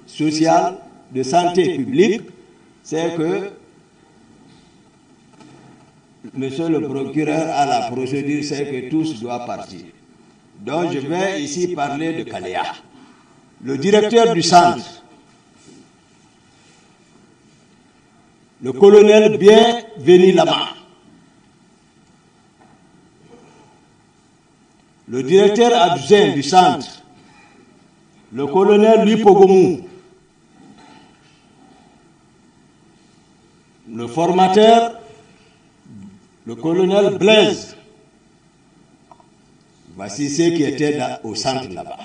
sociale, de santé publique, c'est que monsieur le procureur a la procédure, c'est que tous doivent partir. Donc je vais ici parler de Kaléa. Le directeur du centre, le colonel Bienvenu Lama, le directeur adjoint du centre, le colonel Louis Pogomou, le formateur, le colonel Blaise. Voici ceux qui étaient au centre là-bas.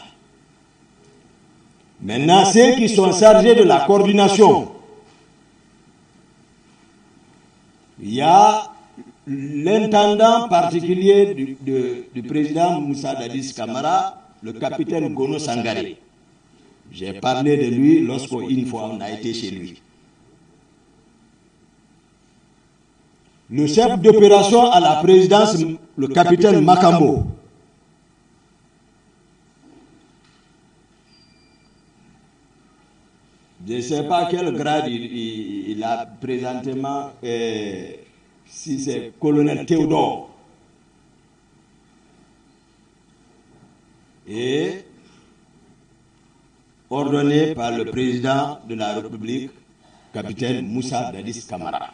Maintenant, ceux qui sont chargés de la coordination, il y a l'intendant particulier du président Moussa Dadis Camara, le capitaine Gono Sangaré. J'ai parlé de lui lorsqu'une fois on a été chez lui. Le chef d'opération à la présidence, le capitaine Makambo. Je ne sais pas quel grade il a présentement, si c'est colonel Théodore. Et ordonné par le président de la République, capitaine Moussa Dadis Camara.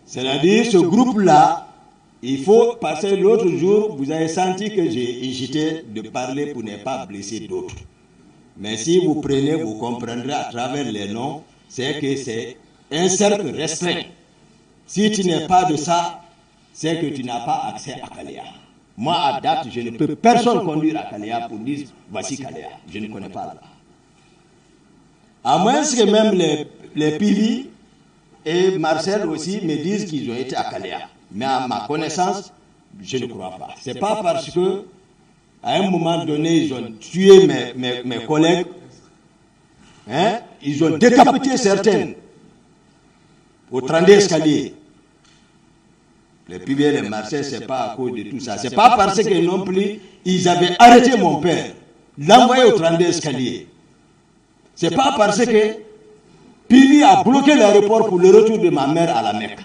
C'est-à-dire, ce groupe-là, il faut passer l'autre jour, vous avez senti que j'ai hésité de parler pour ne pas blesser d'autres. Mais si vous prenez, vous comprendrez à travers les noms, c'est que c'est un cercle restreint. Si tu n'es pas de ça, c'est que tu n'as pas accès à Kaléa. Moi, à date, je ne peux personne conduire à Kaléa pour dire, voici Kaléa. Je ne connais pas là. À moins que même les Pili et Marcel aussi me disent qu'ils ont été à Kaléa. Mais à ma connaissance, je ne crois pas. Ce n'est pas parce que, à un moment donné, ils ont tué mes collègues, hein, ils ont décapité certains au 32 escaliers. Les Pili et les Marcel, ce n'est pas à cause de tout ça. Ce n'est pas parce que non plus, ils avaient arrêté mon père, l'envoyé au 32 escaliers. Ce n'est pas parce que Pili a bloqué l'aéroport pour le retour de ma mère à la Mecque.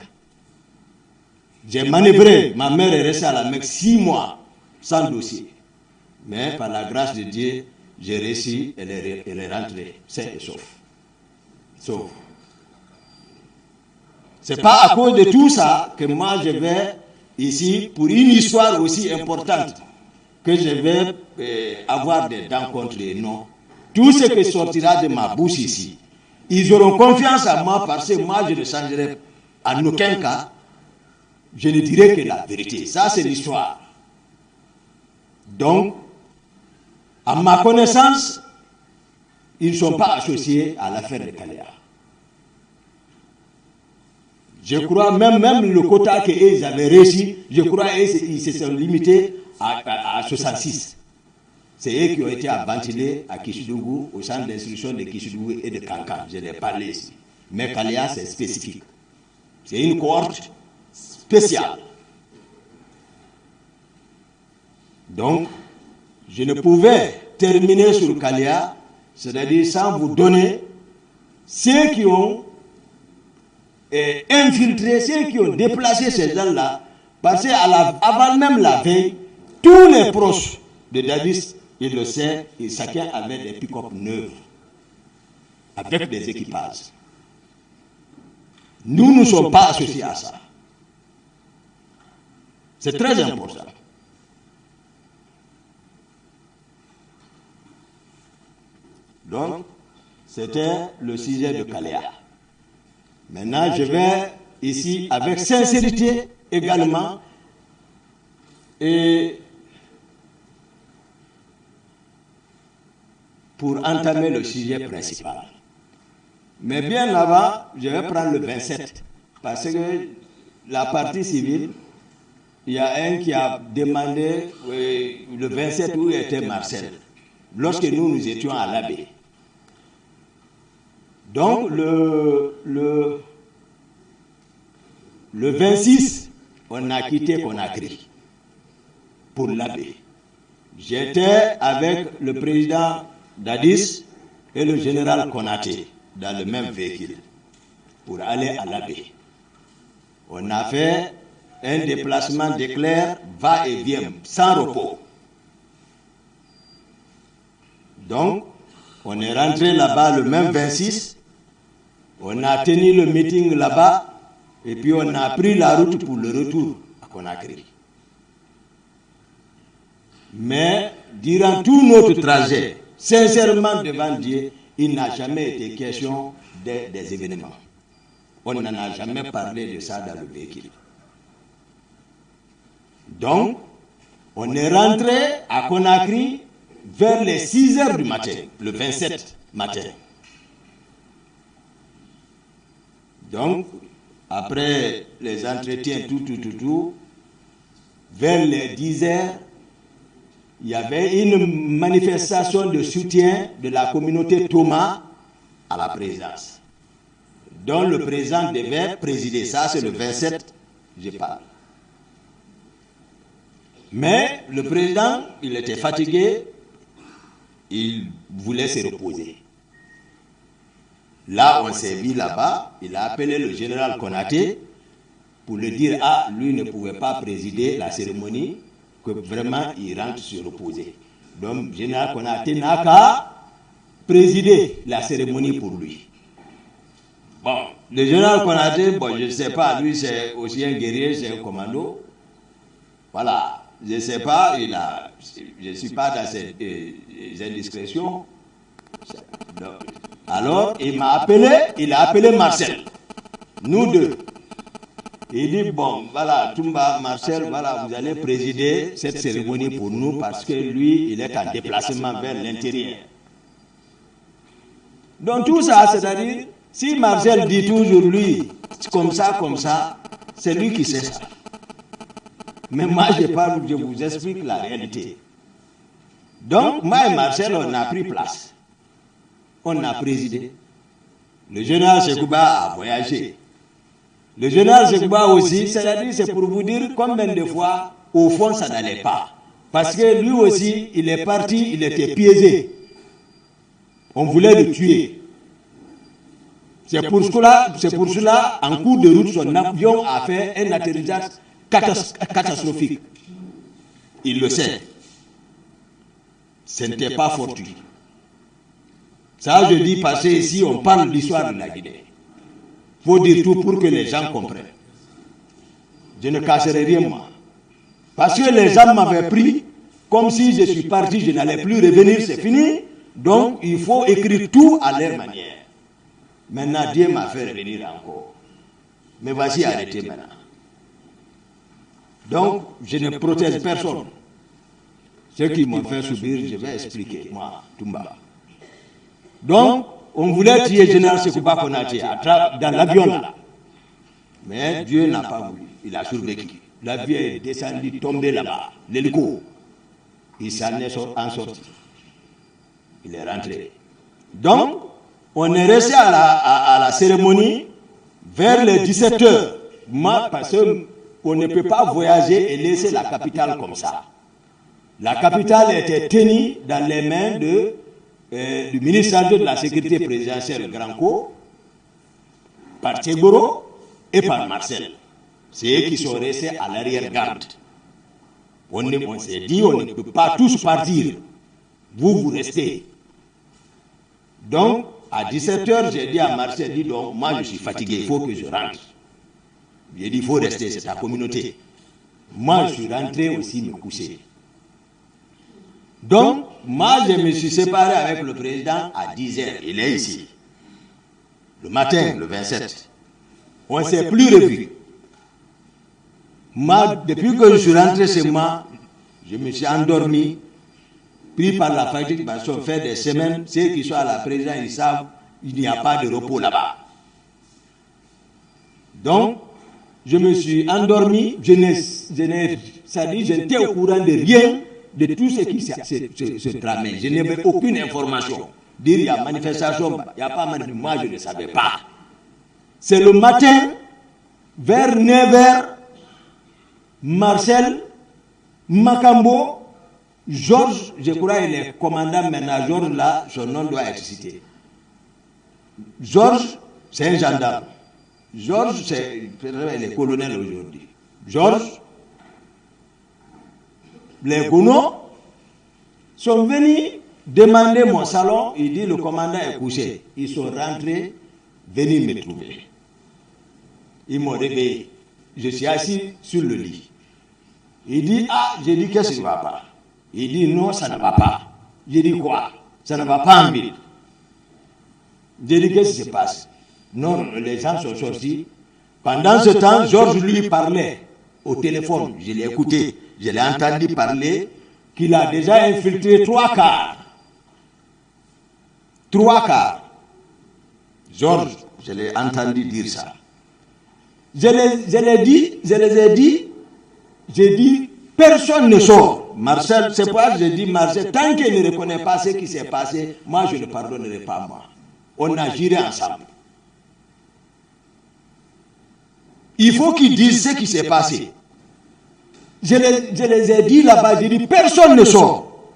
J'ai manœuvré, ma mère est restée à la Mecque 6 mois sans dossier. Mais par la grâce de Dieu, j'ai réussi, elle est rentrée, saine et sauf. Ce n'est pas à cause de tout ça que moi je vais ici, pour une histoire aussi importante, que je vais avoir des dents contre les noms. Tout ce qui sortira de ma bouche ici, ils auront confiance en moi parce que moi je ne changerai en aucun cas. Je ne dirai que la vérité. Ça, c'est l'histoire. Donc, à ma connaissance, ils ne sont pas associés à l'affaire de Kaléa. Je crois même le quota qu'ils avaient réussi, je crois qu'ils se sont limités à 66. C'est eux qui ont été à ventilés à Kishidougou, au centre d'instruction de Kishidougou et de Kankan. Je l'ai parlé ici. Mais Kaléa, c'est spécifique. C'est une cohorte spéciale. Donc, je ne pouvais terminer sur Kaléa, c'est-à-dire sans vous donner ceux qui ont infiltré, ceux qui ont déplacé ces gens-là, parce qu'avant même la veille, tous les proches de Dadis, ils le savent, et chacun avait des pick-up neufs, avec des équipages. Nous ne sommes pas associés à ça. C'est très important. Donc, c'était le sujet de Kaléa. Maintenant, je vais ici, avec sincérité également, et pour entamer le sujet principal. Mais bien avant, je vais prendre le 27, parce que la partie civile, il y a un qui a demandé le 27 où était Marcel, lorsque nous étions à l'abbé. Donc le 26, on a quitté Conakry pour l'abbé. j'étais avec le président Dadis et le général Konaté dans le même véhicule pour aller à l'Abbé. On a fait un déplacement d'éclair va-et-vient, sans repos. Donc, on est rentré là-bas le même 26, on a tenu le meeting là-bas, et puis on a pris la route pour le retour à Conakry. Mais, durant tout notre trajet, sincèrement devant Dieu, il n'a jamais été question des événements. On n'en a jamais parlé de ça dans le véhicule. Donc, on est rentré à Conakry vers les 6 heures du matin, le 27 matin. Donc, après les entretiens, tout, vers les 10 heures, il y avait une manifestation de soutien de la communauté Thomas à la présidence, dont le président devait présider. Ça, c'est le 27, je parle. Mais le président, il était fatigué, il voulait se reposer. Là, on s'est vu là-bas, il a appelé le général Konaté pour lui dire, lui ne pouvait pas présider la cérémonie, que vraiment il rentre se reposer. Donc, le général Konaté n'a qu'à présider la cérémonie pour lui. Bon, le général Konaté, je ne sais pas, lui c'est aussi un guerrier, c'est un commando. Voilà. Je ne sais pas, je ne suis pas dans ces indiscrétions. Alors, il a appelé Marcel. Nous deux. Il dit, voilà, Toumba, Marcel, voilà, vous allez présider cette cérémonie pour nous parce que lui, il est en déplacement vers l'intérieur. Donc tout ça, c'est-à-dire, si Marcel dit toujours lui, comme ça, c'est lui qui sait ça. Mais moi, je vous explique la réalité. Donc, moi et Marcel, on a pris place. On a présidé. Le général Sekouba a voyagé. Le général Sekouba aussi, c'est-à-dire, c'est pour vous dire combien de fois, au fond, ça n'allait pas. Parce que lui aussi, il est parti, il était piégé. On voulait le tuer. C'est pour cela, en cours de route, son avion a fait un atterrissage catastrophique. Il le sait. Ce n'était pas fortuit. Ça, je dis parce que ici, on parle de l'histoire de la Guinée. Il faut dire tout pour que les gens comprennent. Je ne casserai rien, moi. Parce que les gens m'avaient pris comme si je suis parti, je n'allais plus revenir, c'est fini. Donc, il faut écrire tout à leur manière. Maintenant, Dieu m'a fait revenir encore. Mais voici, arrêtez maintenant. Donc, je ne protège personne. Ceux qui m'ont fait subir, je vais expliquer, moi, Toumba. Donc, on voulait tuer le général Sekouba Konaté dans l'avion là. Mais Dieu n'a pas voulu. Il a survécu. L'avion est descendu, tombé là-bas. L'hélico. Il s'en est sorti. Il est rentré. Donc, on est resté à la cérémonie vers les 17h. Parce qu'on ne peut pas voyager et laisser la capitale comme ça. La capitale était tenue dans les mains du ministre de la Sécurité présidentielle Granco, par Tchegoro et par Marcel. C'est eux qui sont restés à l'arrière-garde. On s'est dit, on ne peut pas tous partir. Vous restez. Donc, à 17h, j'ai dit à Marcel, donc, moi je suis fatigué, il faut que je rentre. J'ai dit, il faut rester, c'est ta communauté. Moi, je suis rentré aussi me coucher. Donc, moi, je me suis séparé avec le président à 10h. Il est ici. Le matin, le 27. On ne s'est plus revus. Moi, depuis que je suis rentré chez moi, je me suis endormi, pris par la fatigue, parce qu'on fait des semaines. Ceux qui sont à la présidence, ils savent qu'il n'y a pas de repos là-bas. Donc, je me suis endormi, je n'étais au courant de rien, de tout ce qui se tramait. Je n'avais aucune information. Dire il y a manifestation, il n'y a pas manifestation, moi je ne savais pas. C'est le matin, vers 9h, Marcel, Makambo Georges, je crois, il est commandant maintenant. Georges, là, son nom doit être cité. Georges, c'est un gendarme. Georges, il est colonel aujourd'hui. Georges, les Gounod sont venus demander mon salon. Il dit le commandant est couché. Ils sont rentrés, venus me trouver. Ils m'ont réveillé. Je suis assis sur le lit. Il dit, ah, j'ai dit, qu'est-ce qui ne va pas? Il dit, non, ça ne va pas. J'ai dit, quoi? Ça ne va pas en ville. J'ai dit, qu'est-ce qui se passe? Non, les gens sont sortis. Pendant ce temps, Georges lui parlait au téléphone. Je l'ai écouté. Je l'ai entendu parler qu'il a déjà infiltré 3 quarts. 3 quarts. Georges, je l'ai entendu dire ça. Je les ai dit, j'ai dit, personne ne sort. Marcel, c'est pourquoi je dis, Marcel, tant qu'il ne reconnaît pas ce qui s'est passé, moi je ne pardonnerai pas moi. On a géré ensemble. Il faut qu'ils disent ce qui s'est passé. Je les ai dit là-bas, j'ai dit, personne ne sort.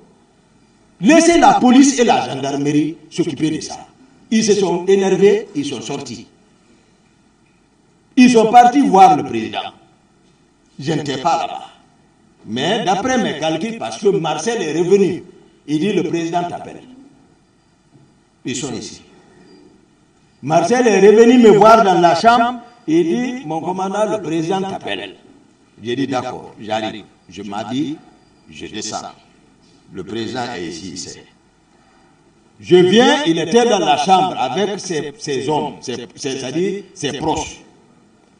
Laissez la police et la gendarmerie s'occuper de ça. Ils se sont énervés, ils sont sortis. Ils sont partis voir le président. Je n'étais pas là-bas. Mais d'après mes calculs, parce que Marcel est revenu, il dit, le président t'appelle. Ils sont ici. Marcel est revenu me voir dans la chambre, il dit, mon commandant, le président t'appelle. J'ai dit, d'accord, j'arrive. Je m'ai dit, je descends. Le président est ici, il sait. Je viens, il était dans la chambre avec ses hommes, c'est-à-dire ses proches.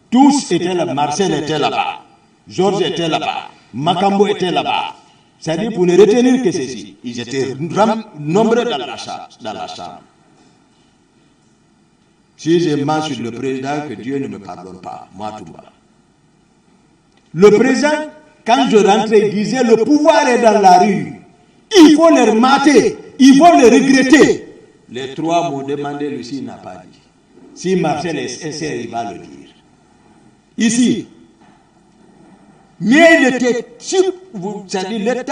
Tous étaient là, Marcel était là-bas, Georges était là-bas, Makambo était là-bas. C'est-à-dire pour ne retenir que ceci, ils étaient nombreux dans la chambre. Si je mens sur le président, que Dieu ne me pardonne pas, moi tout bas. Le président, quand je rentrais, disait le pouvoir est dans la rue. Il faut les mater, il faut les regretter. Les 3 m'ont demandé, Lucie n'a pas dit. Si Marcel est sincère, il va le dire. Ici. Mais il était, c'est-à-dire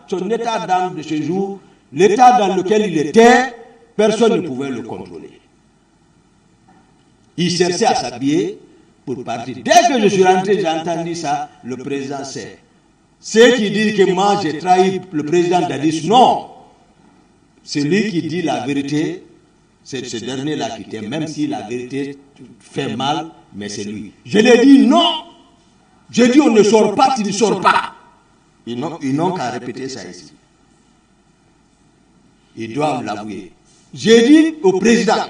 son état d'âme de ce jour, l'état dans lequel il était, personne ne pouvait le contrôler. Il cherchait à s'habiller pour partir. Dès que je suis rentré, j'ai entendu ça, le président sait. Ceux qui disent que moi j'ai trahi le président d'Addis, non. Celui qui dit la vérité, c'est ce dernier-là qui t'aime, même si la vérité fait mal, mais c'est lui. Je l'ai dit non. J'ai dit on ne sort pas, tu ne sors pas. Ils n'ont qu'à répéter ça ici. Ils doivent l'avouer. J'ai dit au président,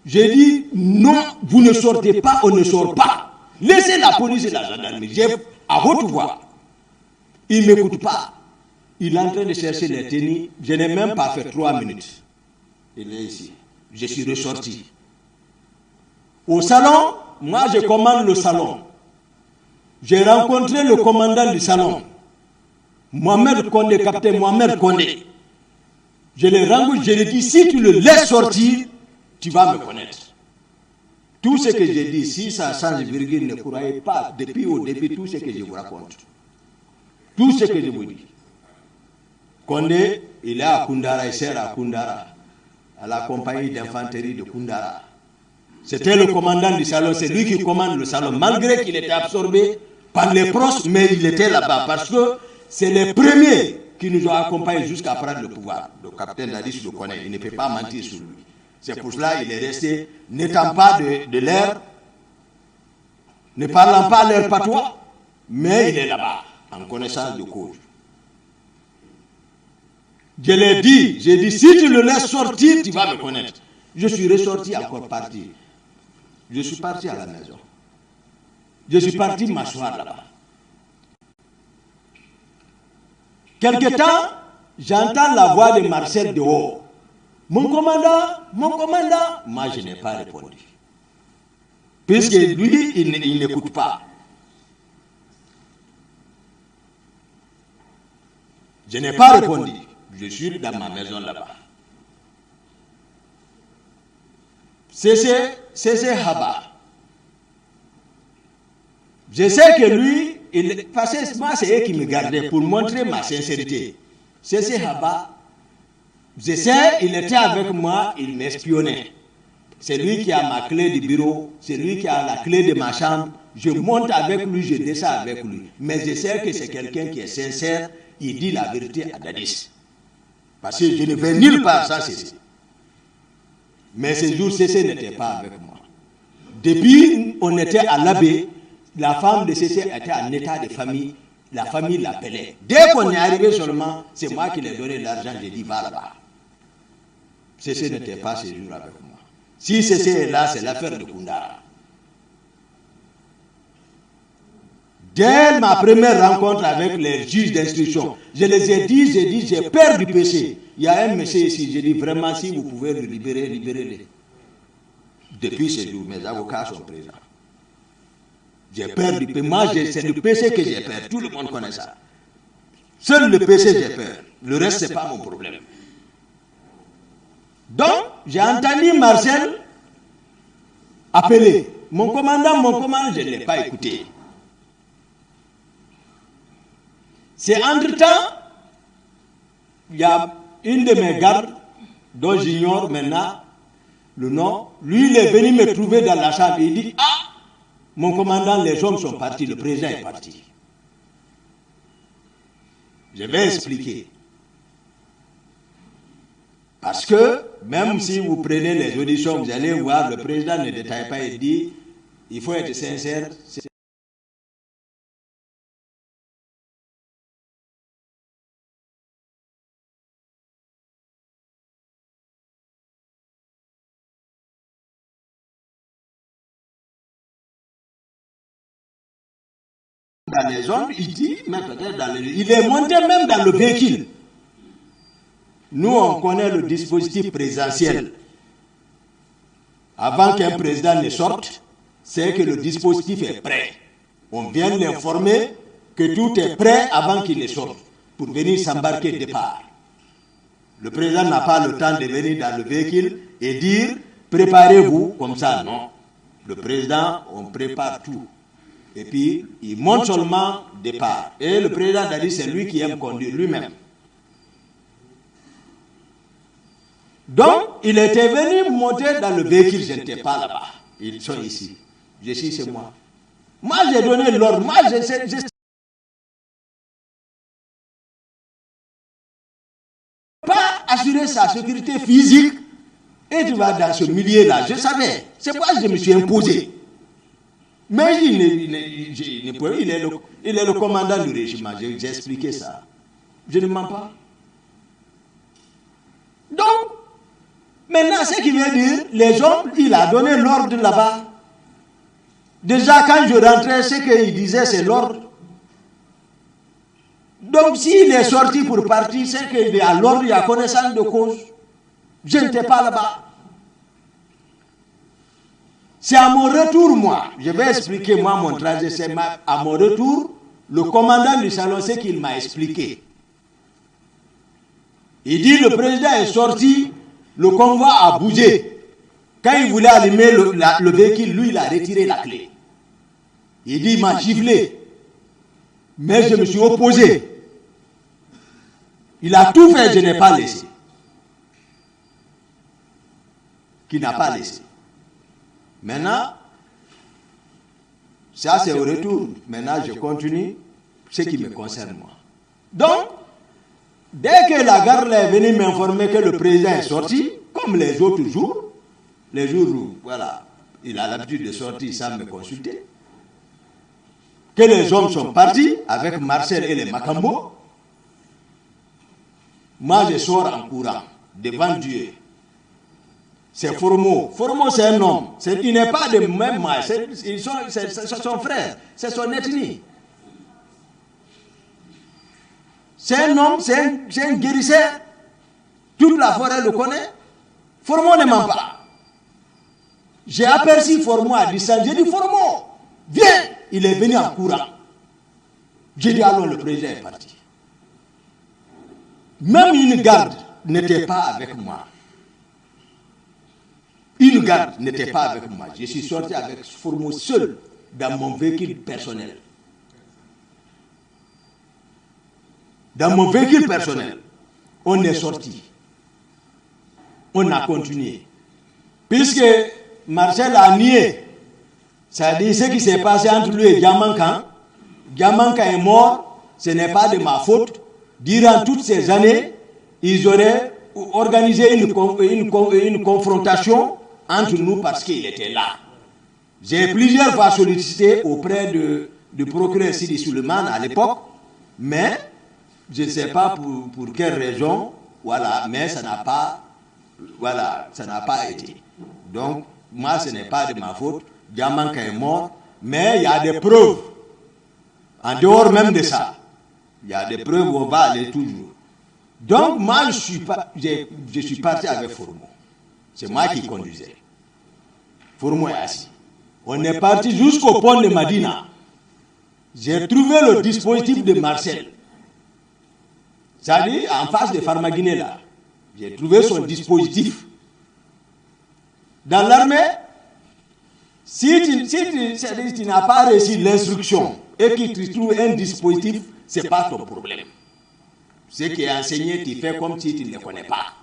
j'ai dit non, vous ne sortez pas, on ne sort pas. Laissez la police et la gendarmerie à votre voix. Il ne m'écoute pas. Il est en train de chercher les tenues. Je n'ai même pas fait 3 minutes. Il est ici. Je suis ressorti. Au salon, moi je commande le salon. J'ai rencontré le commandant du salon. Mohamed Kondé, capitaine Mohamed Kondé. Je l'ai rencontré, je lui ai dit, si tu le laisses sortir, tu vas me connaître. Tout ce que j'ai dit, si ça change virgule, ne croyez pas, depuis au début, tout ce que je vous raconte. Tout ce que je vous dis. Kondé, il est à Koundara, il sert à Koundara, à la compagnie d'infanterie de Koundara. C'était le commandant du salon, c'est lui qui commande le salon, malgré qu'il était absorbé par les proches, mais il était là-bas, parce que c'est les premiers qui nous ont accompagnés jusqu'à prendre le pouvoir. Le capitaine Dadis le connaît, il ne peut pas mentir sur lui. C'est pour cela qu'il est resté, n'étant pas de l'air, ne parlant pas leur patois, mais il est là-bas, en connaissance de cause. Je l'ai dit, j'ai dit, si tu le laisses sortir, tu vas me connaître. Je suis ressorti, encore parti. Je suis parti à la maison. Je suis parti m'asseoir là-bas. Quelque temps, j'entends la voix de Marcel dehors. Mon commandant, moi je n'ai pas répondu. Puisque lui, il n'écoute pas. Je n'ai pas répondu. Je suis dans ma maison là-bas. C'est Haba. Je sais que lui, parce que moi c'est eux qui me gardaient pour montrer ma sincérité. C'est Haba. Je sais, il était avec moi, il m'espionnait. C'est lui qui a ma clé du bureau, c'est lui qui a la clé de ma chambre. Je monte avec lui, je descends avec lui. Mais je sais que c'est quelqu'un qui est sincère, il dit la vérité à Dadis. Parce que je ne vais nulle part sans Cécé. Mais ce jour, Cécé n'était pas avec moi. Depuis, on était à l'abbé, la femme de Cécé était en état de famille, la famille l'appelait. Dès qu'on est arrivé seulement, c'est moi qui lui ai donné l'argent, j'ai dit va là-bas. Cécé n'était pas ce jour avec moi. Si Cécé est là, c'est l'affaire de Koundara. Dès ma première rencontre avec les juges d'instruction, je les ai dit, j'ai peur du péché. Il y a un monsieur ici, j'ai dit vraiment, si vous pouvez le libérer, libérez-le. Depuis ce jour, mes avocats sont présents. J'ai peur du péché. Moi, c'est le péché que j'ai peur. Tout le monde connaît ça. Seul le péché, j'ai peur. Le reste, ce n'est pas mon problème. Donc, j'ai entendu Marcel appeler. Mon commandant, je ne l'ai pas écouté. C'est entre-temps, il y a une de mes gardes, dont j'ignore maintenant le nom, lui, il est venu me trouver dans la chambre. Il dit, ah, mon commandant, les hommes sont partis, le président est parti. Je vais expliquer. Parce que, même si vous prenez les auditions, vous allez voir, le président ne détaille pas, il dit, il faut être sincère. Dans les zones, il dit, mais peut-être dans il est monté même dans le véhicule. Nous, on connaît le dispositif présidentiel. Avant qu'un président ne sorte, c'est que le dispositif est prêt. On vient l'informer que tout est prêt avant qu'il ne sorte, pour venir s'embarquer au départ. Le président n'a pas le temps de venir dans le véhicule et dire, préparez-vous comme ça, non. Le président, on prépare tout. Et puis, il monte seulement départ. Et le président a dit, c'est lui qui aime conduire lui-même. Donc, il était venu monter dans le véhicule, je n'étais pas là-bas. Ils sont ici. Je suis chez moi. Moi, j'ai donné l'ordre. Moi, je pas assurer sa sécurité physique. Et tu vas dans ce milieu-là. Je savais. C'est pourquoi je me suis imposé. Mais il est le commandant du régiment. J'ai expliqué ça. Je ne mens pas. Donc, maintenant, ce qui veut dire, les hommes, il a donné l'ordre là-bas. Déjà, quand je rentrais, ce qu'il disait, c'est l'ordre. Donc, s'il est sorti pour partir, c'est qu'il est à l'ordre, il y a connaissance de cause. Je n'étais pas là-bas. C'est à mon retour, moi, je vais expliquer moi mon trajet, c'est à mon retour, le commandant du salon, c'est qu'il m'a expliqué. Il dit, le président est sorti, le convoi a bougé. Quand il voulait allumer le véhicule, lui, il a retiré la clé. Il dit, il m'a giflé. Mais je me suis opposé. Il a tout fait, je n'ai pas laissé. Qui n'a pas laissé. Maintenant, ça c'est au retour. Maintenant, je continue ce qui me concerne moi. Donc, dès que la garde est venue m'informer que le président est sorti, comme les autres jours, les jours où, voilà, il a l'habitude de sortir sans me consulter, que les hommes sont partis avec Marcel et les Makambo, moi je sors en courant, devant Dieu. C'est Formo. Formo, c'est un homme. Il n'est pas de même mal. C'est son frère. C'est son ethnie. C'est un homme, c'est un guérisseur. Toute la forêt le connaît. Formo ne ment pas. J'ai aperçu Formo à distance. J'ai dit, Formo, viens. Il est venu en courant. J'ai dit, alors le président est parti. Même une garde n'était pas avec moi. Une garde n'était pas avec moi. Je suis sorti avec Formo seul dans mon véhicule personnel. Dans mon véhicule personnel. on est sorti. On a continué. Puisque Marcel a nié, c'est-à-dire ce qui s'est passé entre lui et Diamanka. Diamanka est mort, ce n'est pas de ma faute. Durant toutes ces années, ils auraient organisé une confrontation entre nous parce qu'il était là. J'ai plusieurs fois sollicité auprès du procureur Sidi Suleiman à l'époque, mais je ne sais pas pour quelle raison, voilà, mais ça n'a pas été. Donc, moi, ce n'est pas de ma faute. Diamanka est mort, mais il y a des preuves. En dehors même de ça, il y a des preuves où on va aller toujours. Donc, moi, je suis parti avec Formo. C'est moi qui conduisais. Formo est assis. On est parti jusqu'au pont de Madina. J'ai trouvé le dispositif de Marcel. C'est-à-dire, en face de Farmaguiné, là. J'ai trouvé son dispositif. Dans l'armée, si tu n'as pas réussi l'instruction et que tu trouves un dispositif, ce n'est pas ton problème. Ce qui est enseigné, tu fais comme si tu ne le connais pas.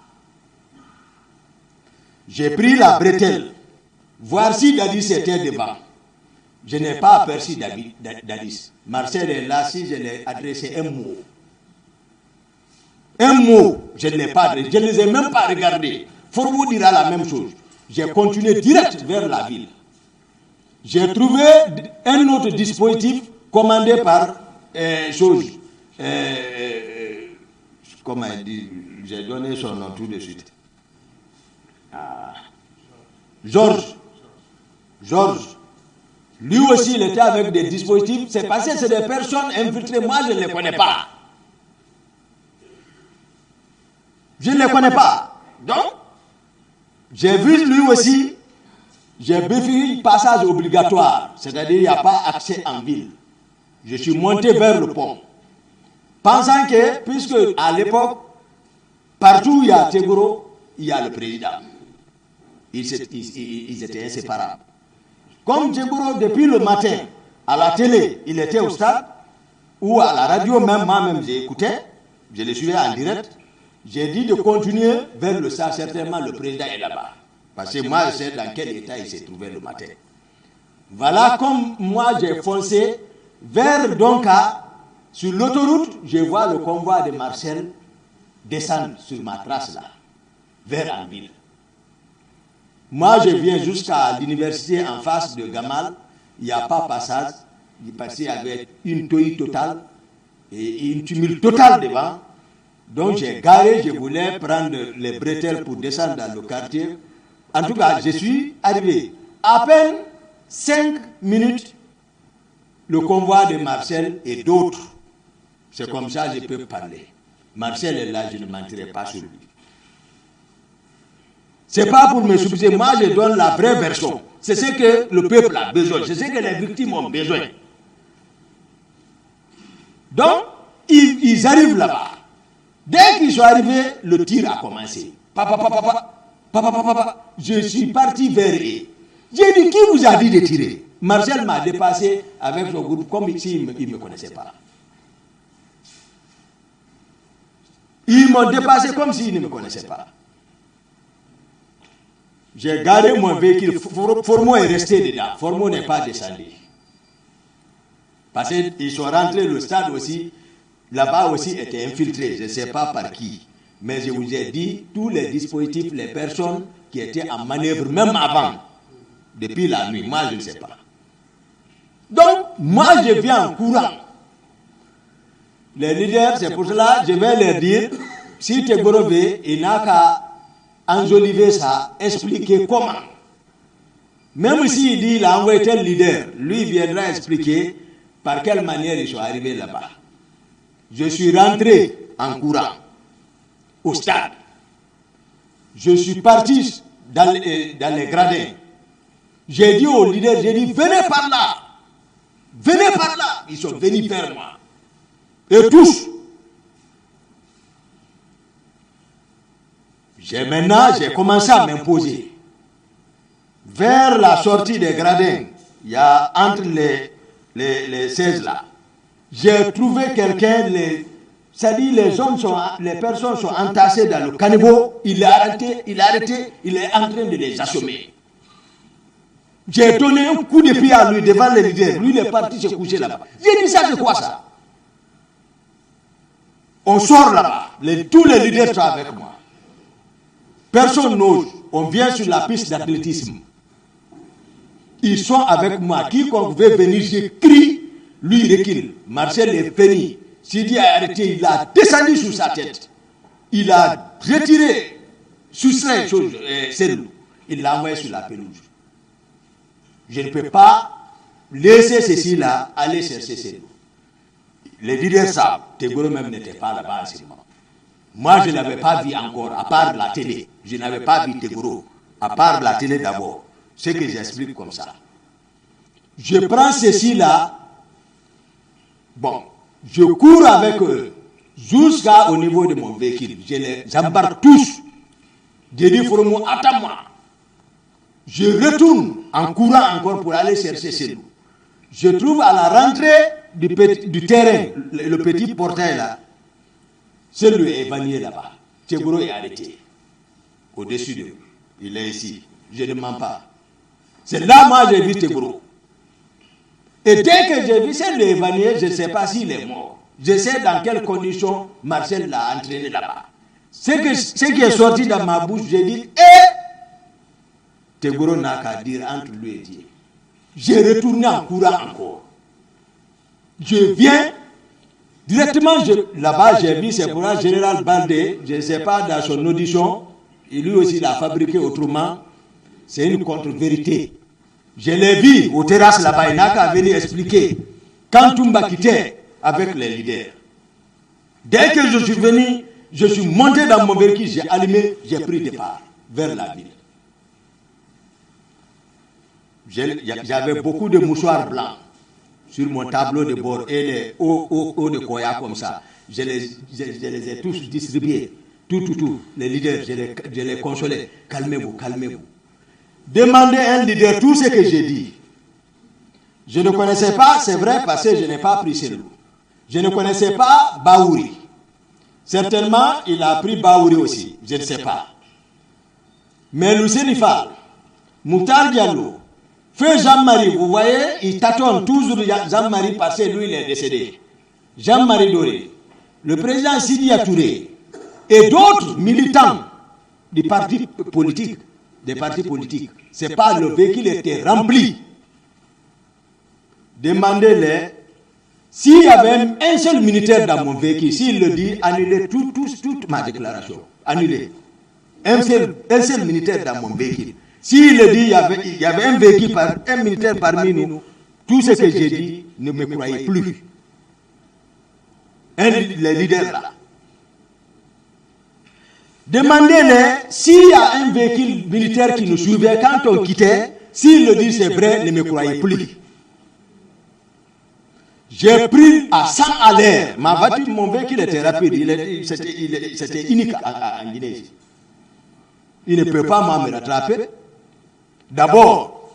J'ai pris la bretelle, voir si Dadis était devant. Je n'ai pas aperçu Dadis. Marcel est là, si je l'ai adressé un mot. Un mot, je ne l'ai pas adressé, je ne les ai même pas regardés. Formo dira la même chose. J'ai continué direct vers la ville. J'ai trouvé un autre dispositif commandé par comment il dit, j'ai donné son nom tout de suite. Georges. Lui aussi, il était avec des dispositifs. C'est parce que c'est des personnes infiltrées. Moi, je ne les connais pas. Je ne les connais pas. Donc, j'ai vu lui aussi, j'ai vécu un passage obligatoire. C'est-à-dire, il n'y a pas accès en ville. Je suis monté vers le pont. Pensant que, puisque à l'époque, partout où il y a Tegoro, il y a le président. Ils étaient inséparables. Comme Tegoro, depuis le matin, à la télé, il était au stade, ou à la radio, même moi-même, j'ai écouté, je le suivais en direct, j'ai dit de continuer vers le stade, certainement le président est là-bas. Parce que moi, je sais dans quel état il s'est trouvé le matin. Voilà comme moi, j'ai foncé vers Donka. Sur l'autoroute, je vois le convoi de Marcel descendre sur ma trace là, vers Anville. Moi, je viens jusqu'à l'université en face de Gamal. Il n'y a pas passage. Il passait avec une toille totale et une tumulte totale devant. Donc, j'ai garé, je voulais prendre les bretelles pour descendre dans le quartier. En tout cas, je suis arrivé. À peine 5 minutes, le convoi de Marcel et d'autres. C'est comme ça que je peux parler. Marcel est là, je ne mentirai pas sur lui. Ce n'est pas pour me subsister. Moi, je donne la vraie version. C'est ce que le peuple a besoin. C'est ce que les victimes ont besoin. Donc, ils arrivent là-bas. Dès qu'ils sont arrivés, le tir a commencé. Papa. Je suis parti vers eux. J'ai dit, qui vous a dit de tirer? Marcel m'a dépassé avec son groupe comme s'il ne me connaissait pas. Ils m'ont dépassé comme s'ils ne me connaissaient pas. J'ai garé mon véhicule. Formo est resté dedans. Formo n'est pas descendu. Parce qu'ils sont rentrés, le stade aussi, là-bas aussi était infiltré. Je ne sais pas par qui. Mais je vous ai dit, tous les dispositifs, les personnes qui étaient en manœuvre, même avant, depuis la nuit, moi je ne sais pas. Donc, moi je viens en courant. Les leaders, c'est pour cela, je vais leur dire, si Tegoro veut, il n'a qu'à enjoliver ça, expliquer comment. Même s'il dit qu'il a envoyé tel leader, lui viendra expliquer par quelle manière ils sont arrivés là-bas. Je suis rentré en courant au stade. Je suis parti dans les gradins. J'ai dit aux leaders, j'ai dit, venez par là. Venez par là. Ils sont venus vers moi. Et tous. Maintenant, j'ai commencé à m'imposer. Vers la sortie des gradins, il y a entre les 16 là. J'ai trouvé quelqu'un, C'est-à-dire les personnes sont entassées dans le caniveau, il est arrêté, il est en train de les assommer. J'ai donné un coup de pied à lui devant les leaders. Lui, il est parti se coucher là-bas. J'ai dit ça, c'est quoi ça? On sort là-bas. Tous les leaders sont avec moi. Personne n'ose. On vient sur la piste d'athlétisme. Ils sont avec moi. Quiconque veut venir, je crie. Lui, il recule. Marcel est venu. Sidi a arrêté. Il a descendu sur sa tête. Il a retiré, soustrait celle-là. Il l'a envoyé sur la pelouse. Je ne peux pas laisser ceci-là aller chercher celle-là. Les leaders savent. Tegoro même n'était pas là-bas à ce moment. Moi, je ne l'avais pas vu encore, à part la télé. Je n'avais pas vu Tegoro, à part la télé d'abord. Ce que j'explique comme ça. Je prends ceci-là. Bon, je cours avec eux jusqu'au niveau de mon véhicule. Je les embarque tous. Je dis, Foromo, attends-moi. Je retourne en courant encore pour aller chercher chez nous. Je trouve à la rentrée du terrain, le petit portail là, celui est évanoui là-bas. Tegoro est arrêté. Au-dessus de lui. Il est ici. Je ne mens pas. C'est là moi j'ai vu Tegoro. Et dès que j'ai vu celui évanoui, je ne sais pas s'il est mort. Je sais dans quelles conditions Marcel l'a entraîné là-bas. Ce qui est sorti dans ma bouche, j'ai dit, Tegoro n'a qu'à dire entre lui et Dieu. J'ai retourné en courant encore. Je viens, directement là-bas, j'ai vu, c'est pour un général Baldé, je ne sais pas, dans son audition, et lui aussi l'a fabriqué autrement, c'est une contre-vérité. Je l'ai vu aux terrasses là-bas, il n'a qu'à venir expliquer. Quand Toumba quittait avec les leaders, dès que je suis venu, je suis monté dans mon véhicule, j'ai allumé, j'ai pris départ vers la ville. J'avais beaucoup de mouchoirs blancs sur mon tableau de bord et les hauts de Koya comme ça. Je les ai tous distribués. Tout. Les leaders, je les consolais. Calmez-vous. Demandez à un leader tout ce que j'ai dit. Je ne connaissais pas, c'est vrai, parce que je n'ai pas pris celui-là. Je ne connaissais pas Baouri. Certainement, il a pris Baouri aussi. Je ne sais pas. Mais Lucien Fall, Moutar Diallo, Feu Jean-Marie, vous voyez, il tâtonne toujours Jean-Marie parce que lui, il est décédé. Jean-Marie Doré, le président Sidi Touré et d'autres militants des partis politiques. Ce n'est pas le véhicule était rempli. Demandez-les, s'il y avait un seul militaire dans mon véhicule, s'il le dit, annulez toute ma déclaration. Annulez. Un seul militaire dans mon véhicule. S'il le dit, il y avait un véhicule, un militaire parmi nous, tout ce que j'ai dit, ne me croyez plus. Les leaders là. Demandez-les, s'il y a un véhicule militaire qui nous suivait quand on quittait, s'il le dit c'est vrai, ne me croyez plus. J'ai pris à 100 à l'heure. Ma voiture, mon véhicule était rapide. C'était unique en Guinée. Il ne peut pas me rattraper. D'abord,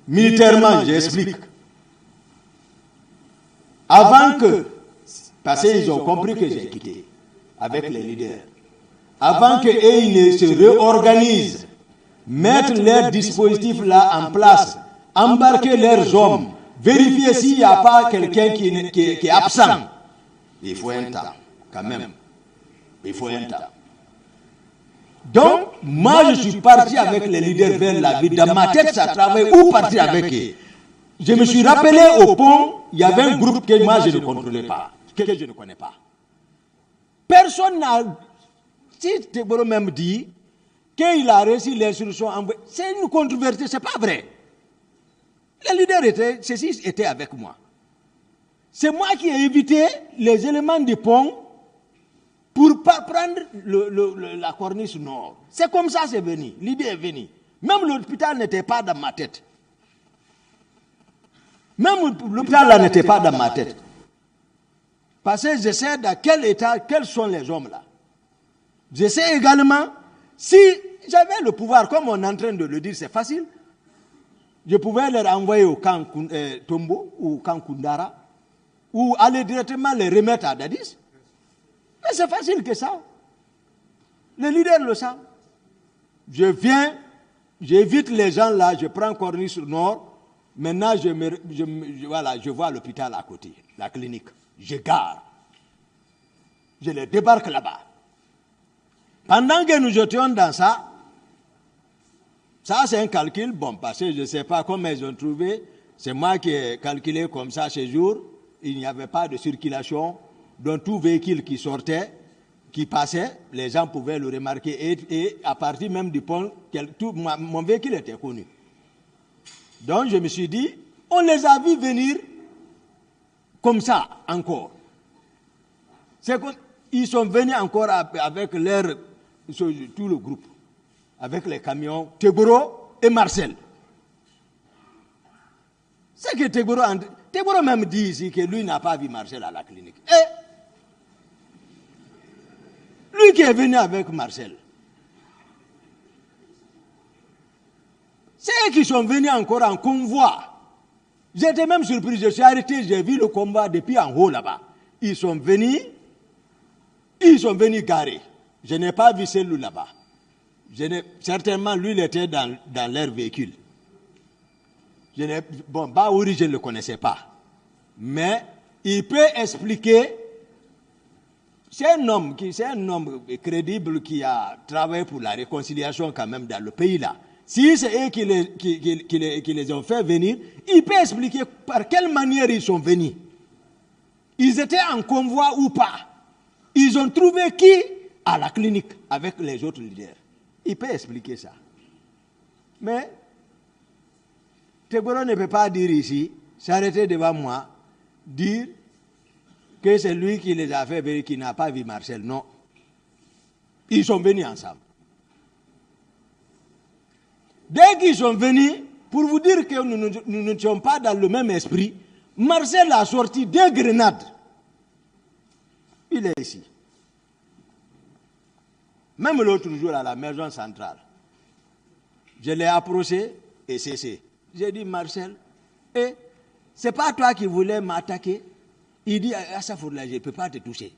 militairement, j'explique. Avant que, parce qu'ils ont compris que j'ai quitté avec les leaders, avant qu'ils ne se réorganisent, mettre leurs dispositifs là en place, embarquer leurs hommes, vérifier s'il n'y a pas quelqu'un qui est absent. Il faut un temps, quand même. Il faut un temps. Donc, moi, je suis parti avec les leaders vers la ville. Dans ma tête, ça travaille où partir avec eux. Je me suis rappelé au pont, il y avait un groupe que moi, je ne contrôlais pas, que je ne connais pas. Personne n'a... Si Tegoro même dit qu'il a reçu l'instruction, c'est une controverse, ce n'est pas vrai. Les leaders étaient avec moi. C'est moi qui ai évité les éléments du pont pour prendre la corniche nord. C'est comme ça c'est venu. L'idée est venue. Même l'hôpital n'était pas dans ma tête. Même l'hôpital là n'était pas dans ma tête. Parce que je sais dans quel état, quels sont les hommes là. Je sais également, si j'avais le pouvoir, comme on est en train de le dire, c'est facile, je pouvais les renvoyer au camp Tombo ou au camp Kundara, ou aller directement les remettre à Dadis. Mais c'est facile que ça. Les leaders le savent. Je viens, j'évite les gens là, je prends Corniche Nord. Maintenant, je vois l'hôpital à côté, la clinique. Je gare. Je les débarque là-bas. Pendant que nous étions dans ça c'est un calcul, bon, parce que je ne sais pas comment ils ont trouvé. C'est moi qui ai calculé comme ça ce jour. Il n'y avait pas de circulation. Donc tout véhicule qui sortait, qui passait, les gens pouvaient le remarquer. Et à partir même du pont, mon véhicule était connu. Donc je me suis dit, on les a vus venir comme ça encore. Ils sont venus encore avec tout le groupe, avec les camions, Tegboro et Marcel. C'est que Tegboro même dit ici que lui n'a pas vu Marcel à la clinique. Et lui qui est venu avec Marcel. C'est eux qui sont venus encore en convoi. J'étais même surpris, je suis arrêté, j'ai vu le combat depuis en haut là-bas. Ils sont venus garer. Je n'ai pas vu celui là-bas. Certainement, lui, il était dans leur véhicule. Baouri, je ne le connaissais pas. Mais il peut expliquer. C'est un homme crédible qui a travaillé pour la réconciliation quand même dans le pays là. Si c'est eux qui les ont fait venir, il peut expliquer par quelle manière ils sont venus. Ils étaient en convoi ou pas. Ils ont trouvé qui à la clinique avec les autres leaders. Il peut expliquer ça. Mais Tegboro ne peut pas dire ici, s'arrêter devant moi, dire que c'est lui qui les a fait venir, qui n'a pas vu Marcel. Non. Ils sont venus ensemble. Dès qu'ils sont venus, pour vous dire que nous ne sommes pas dans le même esprit, Marcel a sorti 2 grenades. Il est ici. Même l'autre jour à la maison centrale, je l'ai approché et cessé. J'ai dit, Marcel, c'est pas toi qui voulais m'attaquer? Il dit, à ça, je ne peux pas te toucher.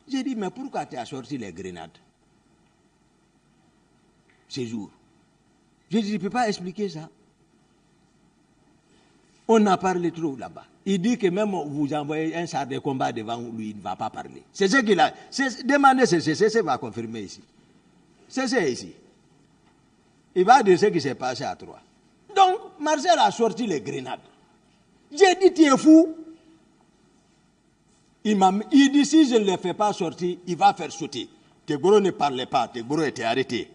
J'ai dit, mais pourquoi tu as sorti les grenades ce jour? Je dis, je ne peux pas expliquer ça. On a parlé trop là-bas. Il dit que même vous envoyez un char de combat devant lui, il ne va pas parler. C'est ce qu'il a. Demandez, c'est va confirmer ici. C'est ici. Il va dire ce qui s'est passé à Troyes. Donc, Marcel a sorti les grenades. J'ai dit, tu es fou. Il dit, si je ne les fais pas sortir, il va faire sauter. Tegboro ne parlait pas, Tegboro était arrêté.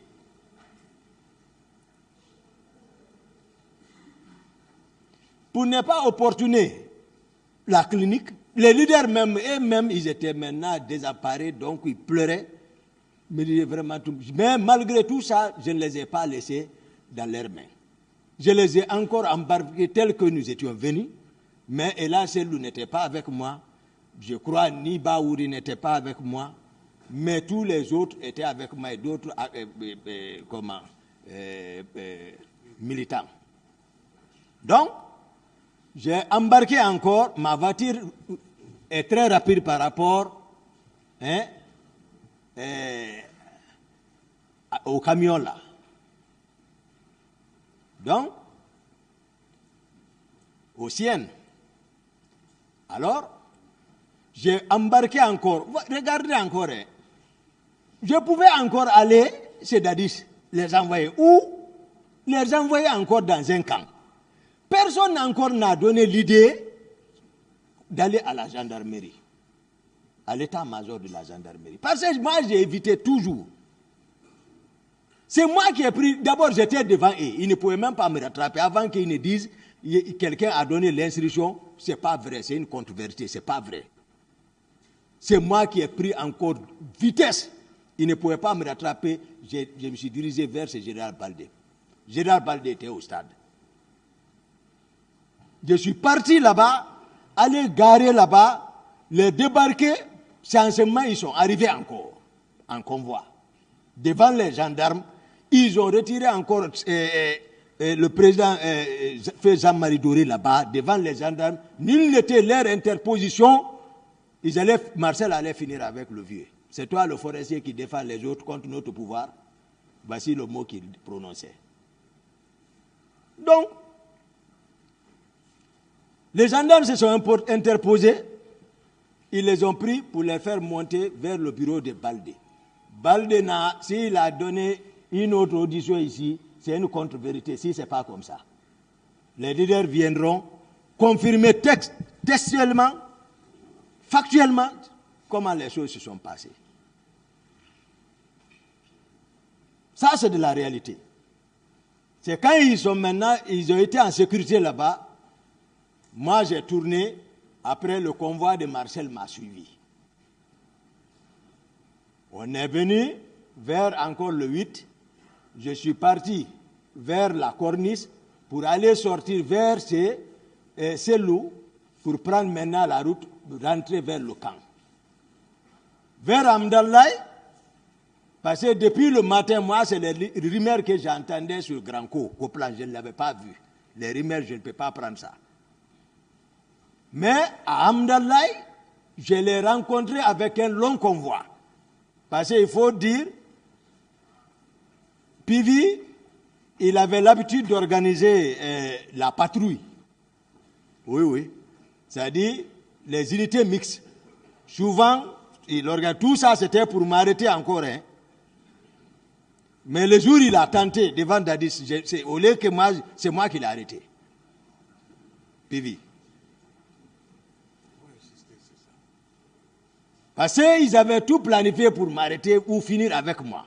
Pour ne pas opportuner la clinique, les leaders même, eux-mêmes, ils étaient maintenant désemparés, donc ils pleuraient. Mais malgré tout ça, je ne les ai pas laissés dans leurs mains. Je les ai encore embarqués tels que nous étions venus, mais hélas, celui n'était pas avec moi. Je crois ni Baouri n'était pas avec moi, mais tous les autres étaient avec moi et d'autres militants. Donc, j'ai embarqué encore, ma voiture est très rapide par rapport au camion là. Donc, aux siennes. Alors, j'ai embarqué encore. Regardez encore. Je pouvais encore aller chez Dadis, les envoyer. Ou les envoyer encore dans un camp. Personne encore n'a donné l'idée d'aller à la gendarmerie, à l'état-major de la gendarmerie. Parce que moi, j'ai évité toujours. C'est moi qui ai pris. D'abord, j'étais devant eux. Ils ne pouvaient même pas me rattraper. Avant qu'ils ne disent, quelqu'un a donné l'instruction. Ce n'est pas vrai, c'est une contre-vérité, ce n'est pas vrai. C'est moi qui ai pris encore vitesse. Ils ne pouvaient pas me rattraper. Je me suis dirigé vers ce général Baldé. Général Baldé était au stade. Je suis parti là-bas, aller garer là-bas, les débarquer. C'est en ce moment ils sont arrivés encore en convoi. Devant les gendarmes, ils ont retiré encore le président Jean-Marie Doré là-bas, devant les gendarmes. Nul n'était leur interposition. Marcel allait finir avec le vieux. C'est toi le forestier qui défend les autres contre notre pouvoir. Voici le mot qu'il prononçait. Donc, les gendarmes se sont interposés. Ils les ont pris pour les faire monter vers le bureau de Baldé. Baldé, s'il a donné une autre audition ici, c'est une contre-vérité. Si ce n'est pas comme ça, les leaders viendront confirmer textuellement, factuellement, comment les choses se sont passées. Ça, c'est de la réalité. C'est quand ils ont été en sécurité là-bas, moi j'ai tourné, après le convoi de Marcel m'a suivi. On est venu vers encore le 8, je suis parti vers la corniche pour aller sortir vers ces loups pour prendre maintenant la route, rentrer vers le camp. Vers Amdallaï, parce que depuis le matin, moi, c'est les rumeurs que j'entendais sur Grand Co, au plan, je ne l'avais pas vu. Les rumeurs, je ne peux pas prendre ça. Mais à Amdallaï, je l'ai rencontré avec un long convoi. Parce qu'il faut dire, Pivi, il avait l'habitude d'organiser la patrouille. Oui. C'est-à-dire les unités mixtes. Souvent, il organise tout ça, c'était pour m'arrêter encore. Mais le jour où il a tenté devant Dadis, au lieu que moi, c'est moi qui l'ai arrêté. Pivi. Parce qu'ils avaient tout planifié pour m'arrêter ou finir avec moi.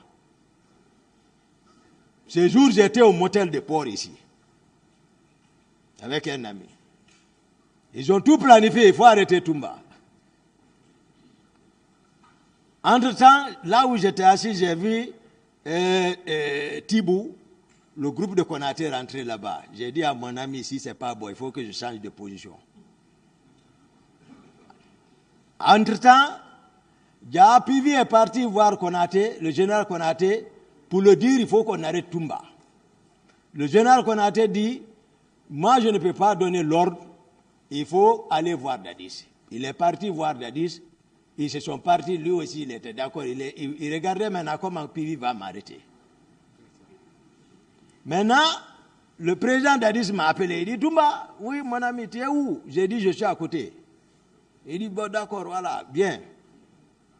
Ce jour, j'étais au motel de port ici, avec un ami. Ils ont tout planifié, il faut arrêter Toumba. Entre-temps, là où j'étais assis, j'ai vu Thibou, le groupe de Konaté rentrer là-bas. J'ai dit à mon ami, si ce n'est pas bon, il faut que je change de position. Entre-temps, Pivi est parti voir Konaté, le général Konaté, pour le dire il faut qu'on arrête Toumba. Le général Konaté dit, moi je ne peux pas donner l'ordre, il faut aller voir Dadis. Il est parti voir Dadis, ils se sont partis, lui aussi il était d'accord, il regardait maintenant comment Pivi va m'arrêter. Maintenant, le président Dadis m'a appelé, il dit, Toumba, oui mon ami, tu es où? J'ai dit, je suis à côté. Il dit, bon d'accord, voilà, bien.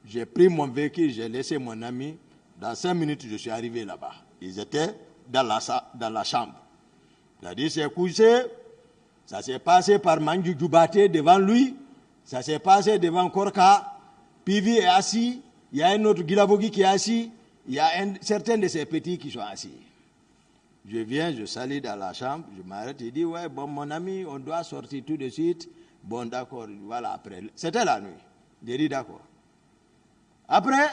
J'ai pris mon véhicule, j'ai laissé mon ami. Dans 5 minutes, je suis arrivé là-bas. Ils étaient dans la chambre. Dadis s'est couché, ça s'est passé par Manju Djoubate devant lui, ça s'est passé devant Korka, Pivi est assis, il y a un autre Guilabogi qui est assis, il y a certains de ces petits qui sont assis. Je viens, je salue dans la chambre, je m'arrête, il dit, ouais, bon mon ami, on doit sortir tout de suite. Bon d'accord, voilà après. C'était la nuit. J'ai dit d'accord. Après,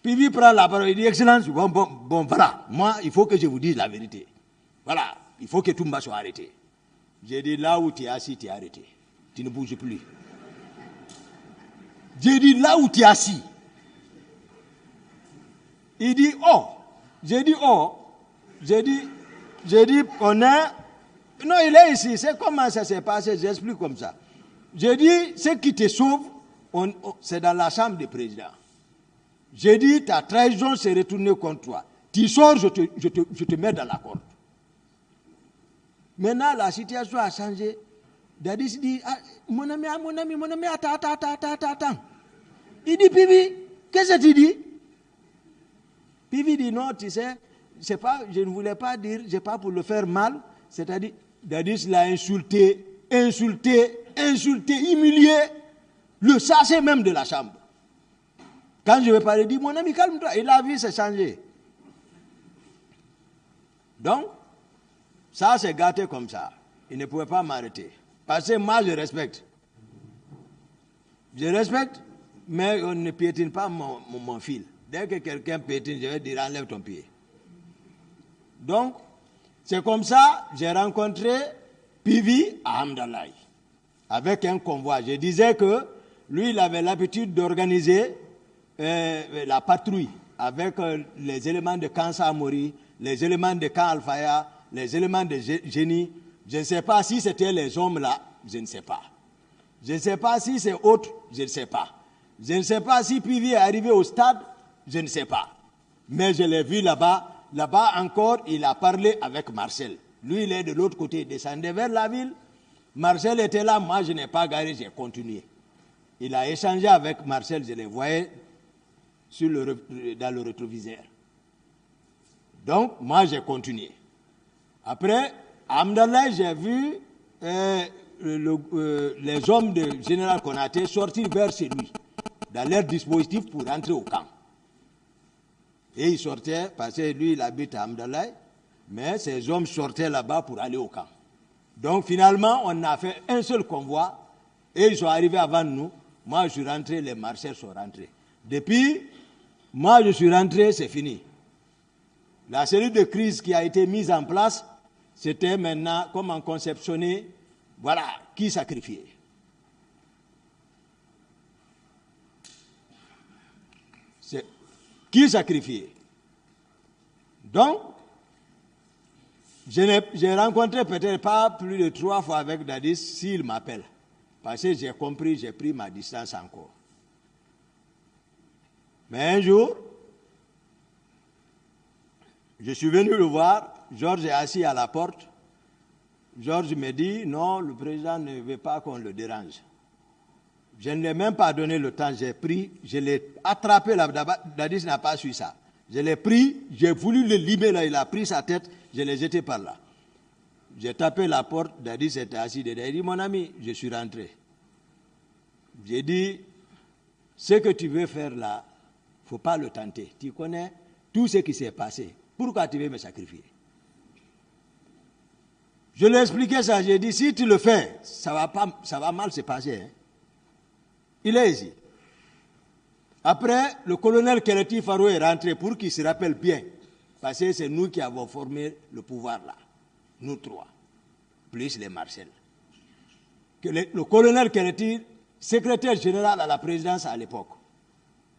Pivi prend la parole, il dit, Excellence, bon, voilà, moi, il faut que je vous dise la vérité. Voilà, il faut que Toumba soit arrêté. J'ai dit, là où tu es assis, tu es arrêté. Tu ne bouges plus. J'ai dit, là où tu es assis. Il dit, oh. J'ai dit, oh. J'ai dit, on est... Non, il est ici. C'est comment ça s'est passé, j'explique comme ça. J'ai dit, ce qui te sauve, c'est dans la chambre du président. J'ai dit, ta trahison s'est retournée contre toi. Tu sors, je te mets dans la corde. Maintenant, la situation a changé. Dadis dit, ah, mon ami, attends. Il dit, Pivi, qu'est-ce que tu dis? Pivi dit, non, tu sais, je ne voulais pas dire, c'est pas pour le faire mal. C'est-à-dire, Dadis l'a insulté, humilié, le chassé même de la chambre. Quand je vais parler, il dit, mon ami, calme-toi. Et la vie s'est changée. Donc, ça s'est gâté comme ça. Il ne pouvait pas m'arrêter. Parce que moi, je respecte. Je respecte, mais on ne piétine pas mon fil. Dès que quelqu'un piétine, je vais dire, enlève ton pied. Donc, c'est comme ça que j'ai rencontré Pivi à Amdallaï, avec un convoi. Je disais que lui, il avait l'habitude d'organiser la patrouille avec les éléments de camp Samori, les éléments de camp Alfaya, les éléments de génie. Je ne sais pas si c'était les hommes là, je ne sais pas. Je ne sais pas si c'est autre, je ne sais pas. Je ne sais pas si Pivi est arrivé au stade, je ne sais pas. Mais je l'ai vu là-bas. Là-bas encore, il a parlé avec Marcel. Lui, il est de l'autre côté, il descendait vers la ville. Marcel était là, moi je n'ai pas garé, j'ai continué. Il a échangé avec Marcel, je les voyais dans le rétroviseur. Donc, moi j'ai continué. Après, à Amdallah, j'ai vu les hommes de Général Konaté sortir vers chez lui, dans leur dispositif pour rentrer au camp. Et ils sortaient, parce que lui, il habite à Amdallah, mais ces hommes sortaient là-bas pour aller au camp. Donc finalement, on a fait un seul convoi, et ils sont arrivés avant nous. Moi, je suis rentré, les marcheurs sont rentrés. Depuis, moi, je suis rentré, c'est fini. La cellule de crise qui a été mise en place, c'était maintenant comment conceptionner, voilà, qui sacrifier. Qui sacrifier. Donc, j'ai rencontré peut-être pas plus de 3 fois avec Dadis s'il m'appelle. Parce que j'ai compris, j'ai pris ma distance encore. Mais un jour, je suis venu le voir, Georges est assis à la porte. Georges me dit, non, le président ne veut pas qu'on le dérange. Je ne lui ai même pas donné le temps, j'ai pris, je l'ai attrapé là, Dadis n'a pas su ça. Je l'ai pris, j'ai voulu le limer là, il a pris sa tête, je l'ai jeté par là. J'ai tapé la porte, Dadis était assis dedans. Il dit, mon ami, je suis rentré. J'ai dit, ce que tu veux faire là, il ne faut pas le tenter. Tu connais tout ce qui s'est passé. Pourquoi tu veux me sacrifier? Je lui ai expliqué ça, j'ai dit, si tu le fais, ça va mal se passer. Hein. Il est ici. Après, le colonel Keleti Faro est rentré pour qu'il se rappelle bien. Parce que c'est nous qui avons formé le pouvoir là. Nous 3. Plus les Marcel. Le colonel Keleti, secrétaire général à la présidence à l'époque.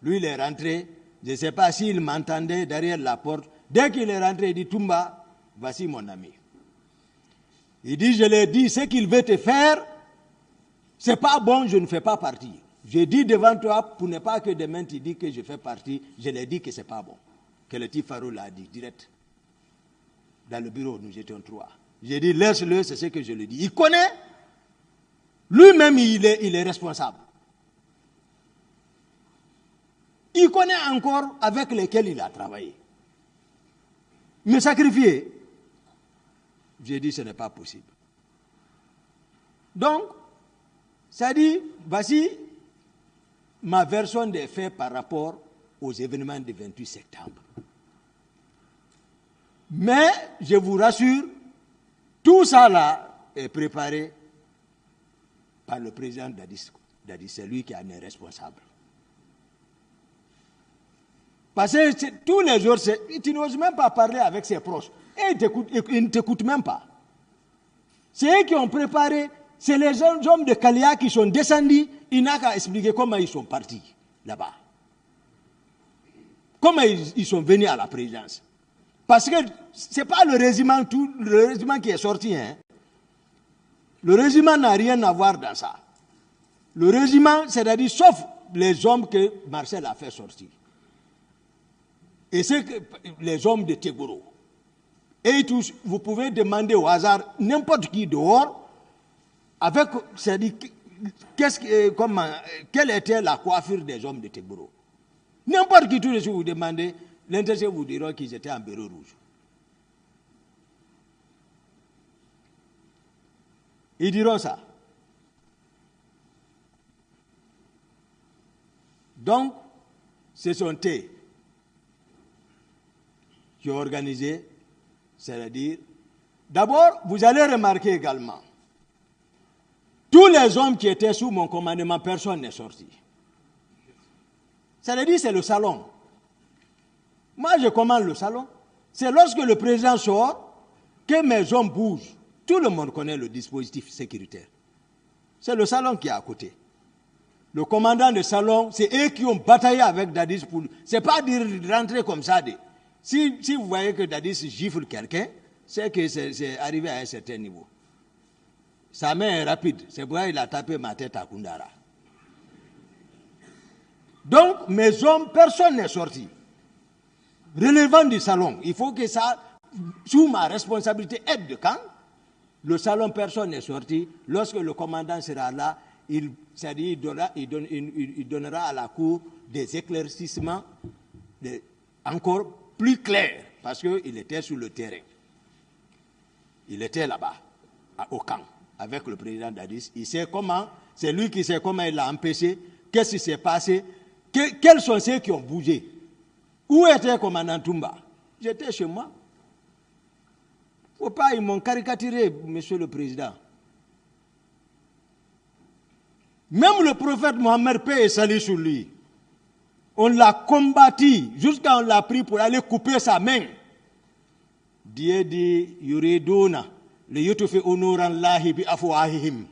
Lui, il est rentré. Je ne sais pas s'il m'entendait derrière la porte. Dès qu'il est rentré, il dit, Toumba, voici mon ami. Il dit, je l'ai dit, ce qu'il veut te faire, c'est pas bon, je ne fais pas partie. J'ai dit devant toi, pour ne pas que demain tu dis que je fais partie, je l'ai dit que c'est pas bon. Que le petit Faro l'a dit, direct. Dans le bureau, nous étions 3. J'ai dit, laisse-le, c'est ce que je lui dis. Il connaît, lui-même, il est responsable. Il connaît encore avec lesquels il a travaillé. Me sacrifier, j'ai dit, ce n'est pas possible. Donc, ça dit, voici ma version des faits par rapport aux événements du 28 septembre. Mais, je vous rassure, tout ça là est préparé par le président Dadis. C'est lui qui en est responsable. Parce que tous les jours, tu n'oses même pas parler avec ses proches. Et ils ne t'écoutent même pas. C'est eux qui ont préparé. C'est les hommes de Kalia qui sont descendus. Il n'a qu'à expliquer comment ils sont partis là-bas. Comment ils sont venus à la présidence. Parce que ce n'est pas le régiment qui est sorti. Hein. Le régiment n'a rien à voir dans ça. Le régiment, c'est-à-dire, sauf les hommes que Marcel a fait sortir. Et c'est les hommes de Tegoro. Et tous, vous pouvez demander au hasard n'importe qui dehors, avec, c'est-à-dire, quelle était la coiffure des hommes de Tegoro. N'importe qui, tous les jours, vous demandez, l'intéressé vous dira qu'ils étaient en béret rouge. Ils diront ça. Donc, ce sont eux qui ont organisé, c'est-à-dire, d'abord, vous allez remarquer également, tous les hommes qui étaient sous mon commandement, personne n'est sorti. C'est-à-dire, c'est le salon. Moi, je commande le salon. C'est lorsque le président sort que mes hommes bougent. Tout le monde connaît le dispositif sécuritaire. C'est le salon qui est à côté. Le commandant de salon, c'est eux qui ont bataillé avec Dadis pour... C'est pas dire rentrer comme ça. Si vous voyez que Dadis gifle quelqu'un, c'est que c'est arrivé à un certain niveau. Sa main est rapide. C'est pourquoi il a tapé ma tête à Koundara. Donc, mes hommes, personne n'est sorti. Relevant du salon, il faut que ça, sous ma responsabilité, aide de camp. Le salon, personne n'est sorti. Lorsque le commandant sera là, il donnera à la cour des éclaircissements encore plus clairs, parce qu'il était sur le terrain. Il était là-bas, au camp, avec le président Dadis. Il sait comment, c'est lui qui sait comment il l'a empêché, qu'est-ce qui s'est passé, quels sont ceux qui ont bougé. Où était le commandant Toumba? J'étais chez moi. Faut pas, ils m'ont caricaturé, monsieur le président. Même le prophète Mohammed, paix et salut sur lui, on l'a combattu jusqu'à on l'a pris pour aller couper sa main. Dieu dit, yuriduna li yutfi unurallahi bi afwahihim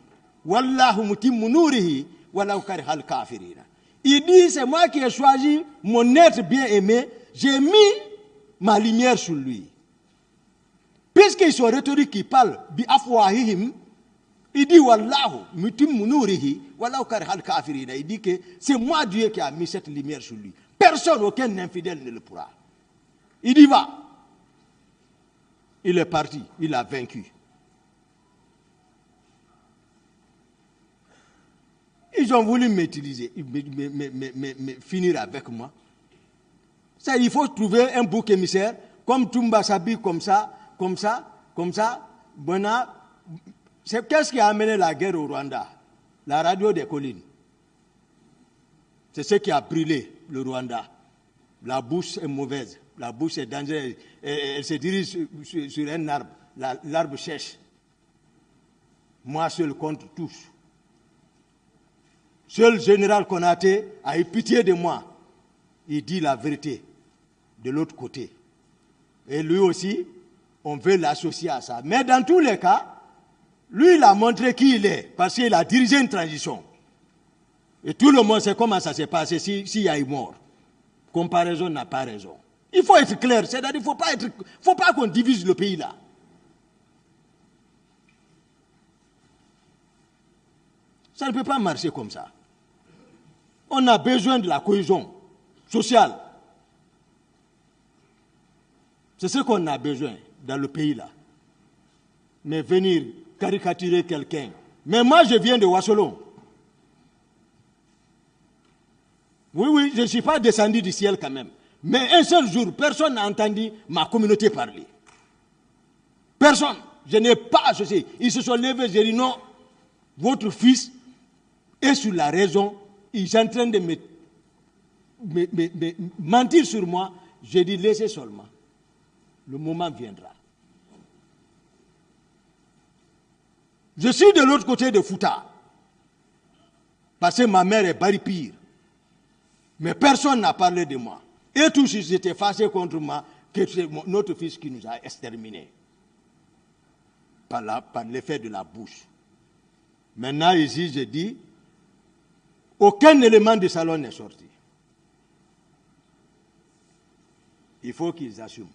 wallahu mutimmu nurihi walau karihal kafirina. Il dit, c'est moi qui ai choisi mon être bien-aimé, j'ai mis ma lumière sur lui. Puisqu'ils sont rhétoriques qui parlent, bi afwahihim, il dit, wallahu mutimmu nurihi walau karihal kafirina. Il dit que c'est moi Dieu qui a mis cette lumière sur lui. Personne, aucun infidèle ne le pourra. Il dit, va. Il est parti, il a vaincu. Ils ont voulu m'utiliser, finir avec moi. Ça, il faut trouver un bouc émissaire, comme Toumba s'habille comme ça. Qu'est-ce qui a amené la guerre au Rwanda? La radio des collines. C'est ce qui a brûlé le Rwanda. La bouche est mauvaise, la bouche est dangereuse. Elle se dirige sur un arbre, l'arbre sèche. Moi seul contre tous. Seul général Konaté a eu pitié de moi. Il dit la vérité de l'autre côté. Et lui aussi, on veut l'associer à ça. Mais dans tous les cas, lui, il a montré qui il est, parce qu'il a dirigé une transition. Et tout le monde sait comment ça s'est passé s'il y a eu mort. Comparaison n'a pas raison. Il faut être clair, c'est-à-dire qu'il ne faut pas qu'on divise le pays là. Ça ne peut pas marcher comme ça. On a besoin de la cohésion sociale. C'est ce qu'on a besoin dans le pays là. Mais venir caricaturer quelqu'un. Mais moi, je viens de Wassolon. Oui, je ne suis pas descendu du ciel quand même. Mais un seul jour, personne n'a entendu ma communauté parler. Personne. Je n'ai pas associé. Ils se sont levés, j'ai dit non, votre fils est sur la raison. Il est en train de me mentir sur moi. J'ai dit laissez seulement. Le moment viendra. Je suis de l'autre côté de Fouta. Parce que ma mère est Baripire. Mais personne n'a parlé de moi. Et tous ils étaient fâchés contre moi que c'est notre fils qui nous a exterminés. Par l'effet de la bouche. Maintenant, ici, je dis, aucun élément du salon n'est sorti. Il faut qu'ils assument.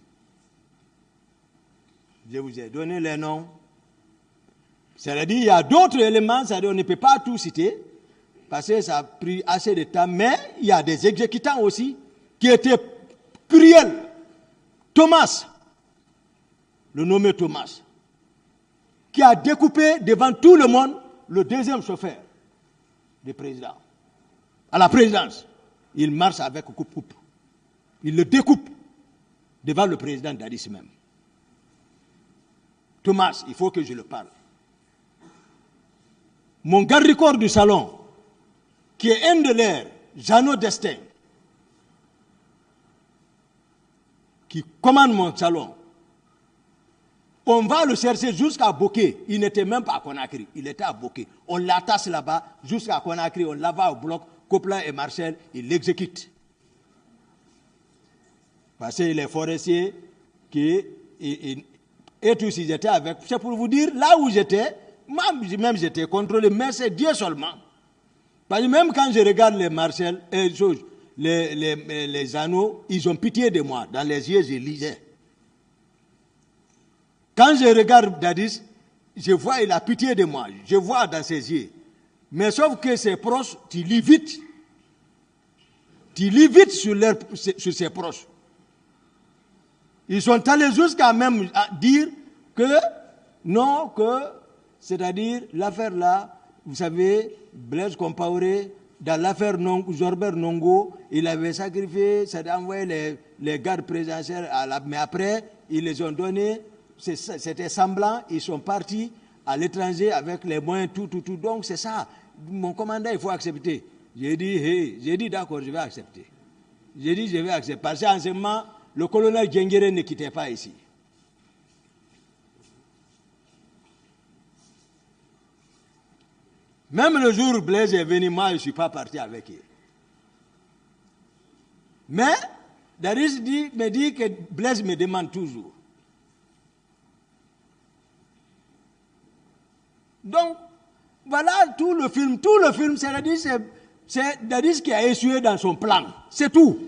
Je vous ai donné les noms. C'est-à-dire il y a d'autres éléments, c'est-à-dire on ne peut pas tout citer, parce que ça a pris assez de temps, mais il y a des exécutants aussi qui étaient cruels. Thomas, le nommé Thomas, qui a découpé devant tout le monde le deuxième chauffeur du président. À la présidence, il marche avec coupe-coupe. Il le découpe devant le président Dadis même. Thomas, il faut que je le parle. Mon garde-corps du salon, qui est un de leurs, Jeannot Destin, qui commande mon salon, on va le chercher jusqu'à Boké. Il n'était même pas à Conakry, il était à Boké. On l'attache là-bas jusqu'à Conakry, on la va au bloc, Copland et Marcel, il l'exécute. Parce qu'il est forestier, et tous ils étaient avec. C'est pour vous dire, là où j'étais, même j'étais contrôlé, mais c'est Dieu seulement. Parce que même quand je regarde les Marcel, les anneaux, ils ont pitié de moi. Dans les yeux, je lisais. Quand je regarde Dadis, je vois, il a pitié de moi. Je vois dans ses yeux. Mais sauf que ses proches, tu lis vite. tu lis vite sur ses proches. Ils sont allés jusqu'à même dire que, non, c'est-à-dire l'affaire là, vous savez, Blaise Compaoré, dans l'affaire Jorbert Nongo, il avait sacrifié, c'est-à-dire envoyé les gardes présidentiels, mais après, ils les ont donnés, c'était semblant, ils sont partis à l'étranger avec les moyens, tout. Donc c'est ça, mon commandant, il faut accepter. J'ai dit d'accord, je vais accepter. J'ai dit je vais accepter, parce qu'en ce moment, le colonel Djengere ne quittait pas ici. Même le jour où Blaise est venu, moi, je ne suis pas parti avec eux. Mais, Daris me dit que Blaise me demande toujours. Donc, voilà tout le film, c'est Daris qui a essuyé dans son plan. C'est tout.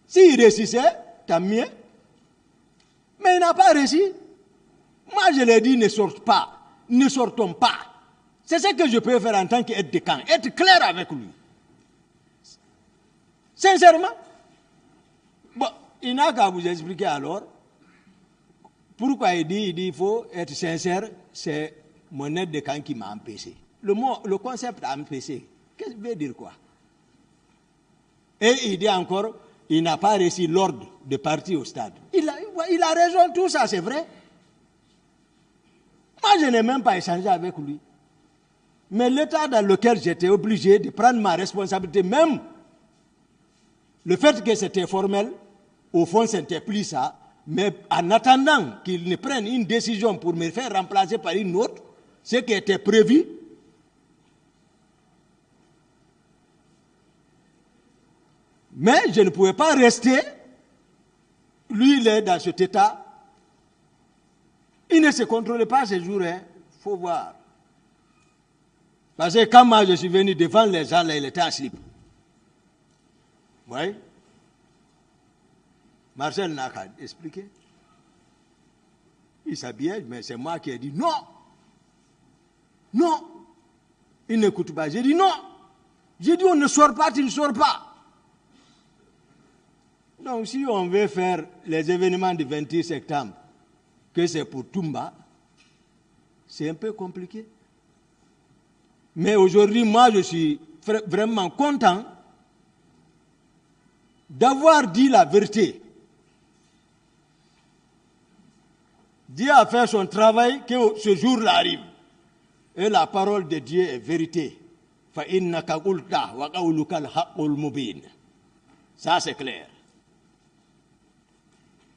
S'il réussissait, tant mieux. Mais il n'a pas réussi. Moi, je l'ai dit, ne sortons pas. C'est ce que je peux faire en tant qu'aide de camp, être clair avec lui. Sincèrement. Bon, il n'a qu'à vous expliquer alors pourquoi il dit il faut être sincère, c'est mon aide de camp qui m'a empêché. Le concept a empêché. Qu'est-ce que veut dire quoi? Et il dit encore, il n'a pas reçu l'ordre de partir au stade. Il a raison, tout ça, c'est vrai. Moi, je n'ai même pas échangé avec lui. Mais l'état dans lequel j'étais obligé de prendre ma responsabilité, même le fait que c'était formel, au fond, ce n'était plus ça. Mais en attendant qu'il ne prenne une décision pour me faire remplacer par une autre, ce qui était prévu, mais je ne pouvais pas rester. Lui, il est dans cet état. Il ne se contrôlait pas ces jours, il faut voir. Parce que quand moi je suis venu devant les gens, là, il était en slip. Oui. Marcel n'a qu'à expliquer. Il s'habillait, mais c'est moi qui ai dit non. Non. Il n'écoute pas. J'ai dit non. J'ai dit on ne sort pas, tu ne sors pas. Donc si on veut faire les événements du 28 septembre, que c'est pour Toumba, c'est un peu compliqué. Mais aujourd'hui, moi, je suis vraiment content d'avoir dit la vérité. Dieu a fait son travail, que ce jour-là arrive. Et la parole de Dieu est vérité. Ça, c'est clair.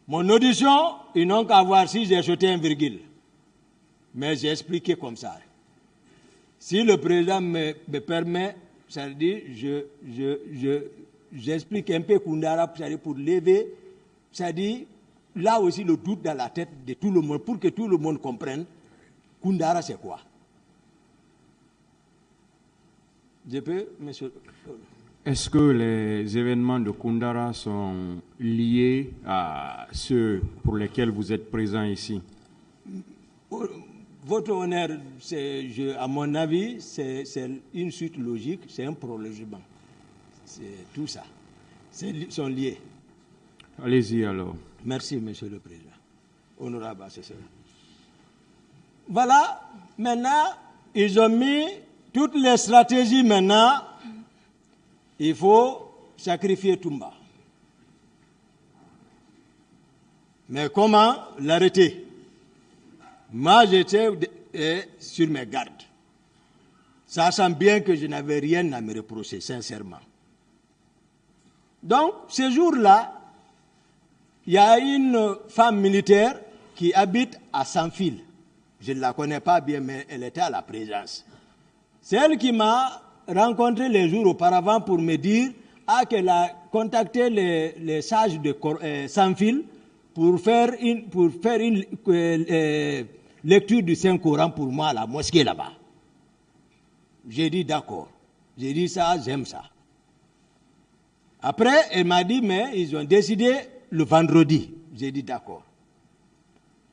Mon audition, ils n'ont qu'à voir si j'ai jeté un virgule. Mais j'ai expliqué comme ça. Si le président me permet, ça veut dire, j'explique un peu Koundara pour lever, c'est-à-dire, là aussi le doute dans la tête de tout le monde, pour que tout le monde comprenne, Koundara c'est quoi? Je peux, monsieur? Est-ce que les événements de Koundara sont liés à ceux pour lesquels vous êtes présent ici? Votre honneur, à mon avis, c'est une suite logique, c'est un prolongement. C'est tout ça. Ils sont liés. Allez-y alors. Merci, monsieur le président. Honorable assesseur. Voilà, maintenant, ils ont mis toutes les stratégies maintenant. Il faut sacrifier Toumba. Mais comment l'arrêter? Moi, j'étais sur mes gardes. Sachant bien que je n'avais rien à me reprocher, sincèrement. Donc, ce jour-là, il y a une femme militaire qui habite à Saint-Fil. Je ne la connais pas bien, mais elle était à la présence. C'est elle qui m'a rencontré les jours auparavant pour me dire qu'elle a contacté les sages de Saint-Fil pour faire une lecture du Saint-Coran pour moi à la mosquée là-bas. J'ai dit d'accord. J'ai dit ça, j'aime ça. Après, elle m'a dit, mais ils ont décidé le vendredi. J'ai dit d'accord.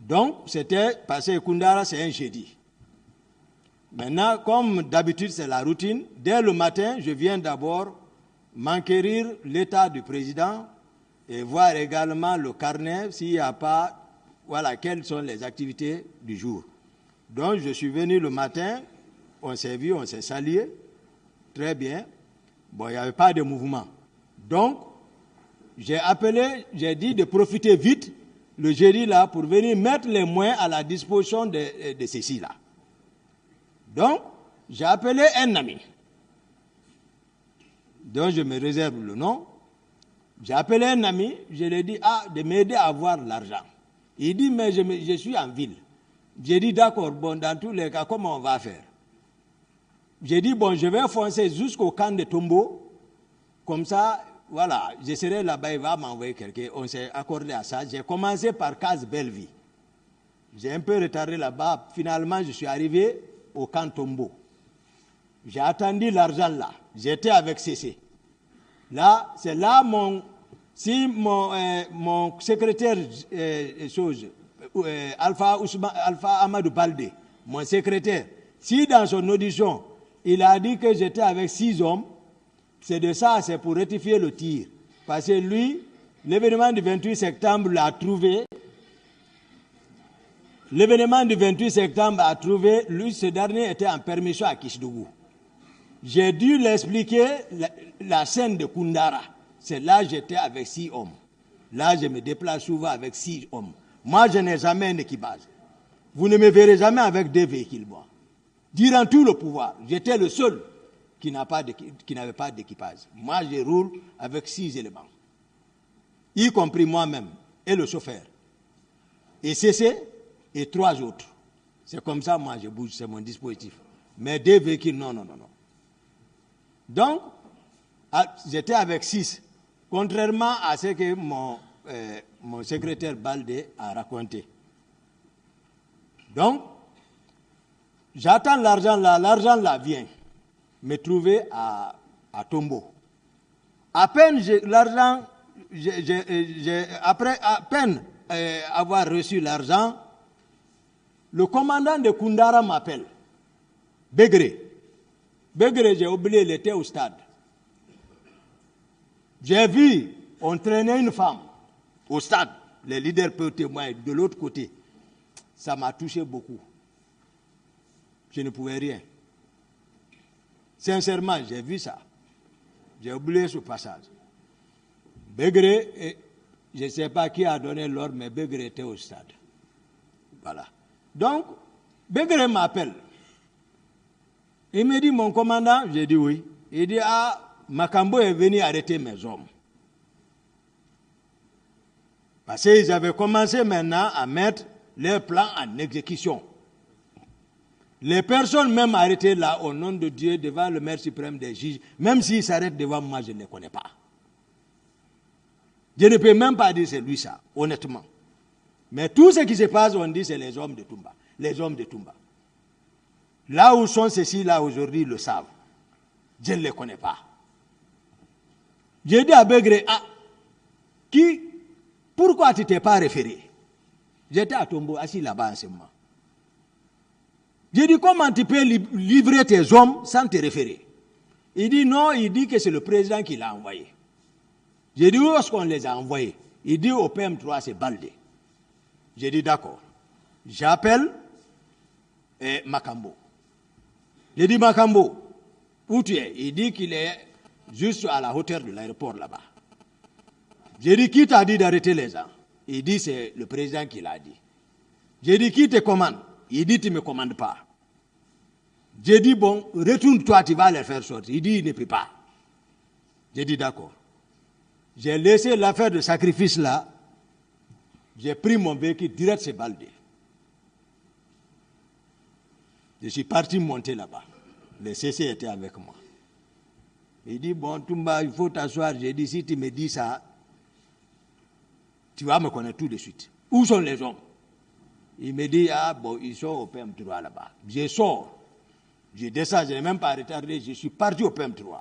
Donc, c'était passé Koundara, c'est un jeudi. Maintenant, comme d'habitude, c'est la routine. Dès le matin, je viens d'abord m'enquérir l'état du président et voir également le carnet s'il n'y a pas, voilà, quelles sont les activités du jour. Donc, je suis venu le matin, on s'est vu, on s'est salué, très bien. Bon, il n'y avait pas de mouvement. Donc, j'ai appelé, j'ai dit de profiter vite le jeudi là pour venir mettre les moyens à la disposition de ceci-là. Donc, j'ai appelé un ami, dont je me réserve le nom. J'ai appelé un ami, je lui ai dit de m'aider à avoir l'argent. Il dit, mais je suis en ville. J'ai dit, d'accord, bon, dans tous les cas, comment on va faire? J'ai dit, bon, je vais foncer jusqu'au camp de Tombo. Comme ça, voilà, je serai là-bas, il va m'envoyer quelqu'un. On s'est accordé à ça. J'ai commencé par Case Belleville. J'ai un peu retardé là-bas. Finalement, je suis arrivé au camp Tombo. J'ai attendu l'argent là. J'étais avec CC. Là, c'est là mon secrétaire Alpha Amadou Baldé, mon secrétaire, si dans son audition, il a dit que j'étais avec 6 hommes, c'est de ça, c'est pour rectifier le tir. Parce que lui, l'événement du 28 septembre l'a trouvé. L'événement du 28 septembre a trouvé, lui, ce dernier était en permission à Kisdougou. J'ai dû l'expliquer la scène de Koundara. C'est là que j'étais avec 6 hommes. Là, je me déplace souvent avec 6 hommes. Moi, je n'ai jamais un équipage. Vous ne me verrez jamais avec 2 véhicules, moi. Durant tout le pouvoir, j'étais le seul qui n'avait pas d'équipage. Moi, je roule avec 6 éléments, y compris moi-même et le chauffeur. Et CC et 3 autres. C'est comme ça, moi, je bouge, c'est mon dispositif. Mais 2 véhicules, non. Donc, j'étais avec 6, contrairement à ce que mon secrétaire Baldé a raconté. Donc, j'attends l'argent là vient me trouver à Tombo. À peine l'argent, après à peine avoir reçu l'argent, le commandant de Koundara m'appelle. Begré, j'ai oublié, il était au stade. J'ai vu, on traînait une femme au stade. Les leaders peuvent témoigner de l'autre côté. Ça m'a touché beaucoup. Je ne pouvais rien. Sincèrement, j'ai vu ça. J'ai oublié ce passage. Begré, je ne sais pas qui a donné l'ordre, mais Begré était au stade. Voilà. Donc, Begré m'appelle. Il me dit, mon commandant, j'ai dit oui. Il dit, Makambo est venu arrêter mes hommes. Parce qu'ils avaient commencé maintenant à mettre leurs plans en exécution. Les personnes même arrêtées là, au nom de Dieu, devant le maître suprême des juges, même s'ils s'arrêtent devant moi, je ne les connais pas. Je ne peux même pas dire c'est lui ça, honnêtement. Mais tout ce qui se passe, on dit c'est les hommes de Toumba. Les hommes de Toumba. Là où sont ceux-ci, là aujourd'hui, ils le savent. Je ne les connais pas. J'ai dit à Begré, pourquoi tu ne t'es pas référé? J'étais à Tombo, assis là-bas en ce moment. J'ai dit, comment tu peux livrer tes hommes sans te référer? Il dit non, il dit que c'est le président qui l'a envoyé. J'ai dit, où est-ce qu'on les a envoyés? Il dit, au PM3, c'est Baldé. J'ai dit, d'accord. J'appelle Makambo. J'ai dit, Makambo, où tu es? Il dit qu'il est juste à la hauteur de l'aéroport là-bas. J'ai dit, qui t'a dit d'arrêter les gens? Il dit, c'est le président qui l'a dit. J'ai dit, qui te commande? Il dit, tu ne me commandes pas. J'ai dit, bon, retourne-toi, tu vas les faire sortir. Il dit, il ne peut pas. J'ai dit, d'accord. J'ai laissé l'affaire de sacrifice là. J'ai pris mon véhicule direct chez Baldé. Je suis parti monter là-bas. Le CC était avec moi. Il dit, bon, Toumba, il faut t'asseoir. J'ai dit, si tu me dis ça, tu vas me connaître tout de suite. Où sont les hommes? Il me dit, bon, ils sont au PM3 là-bas. Je sors. Je descends, je n'ai même pas retardé. Je suis parti au PM3.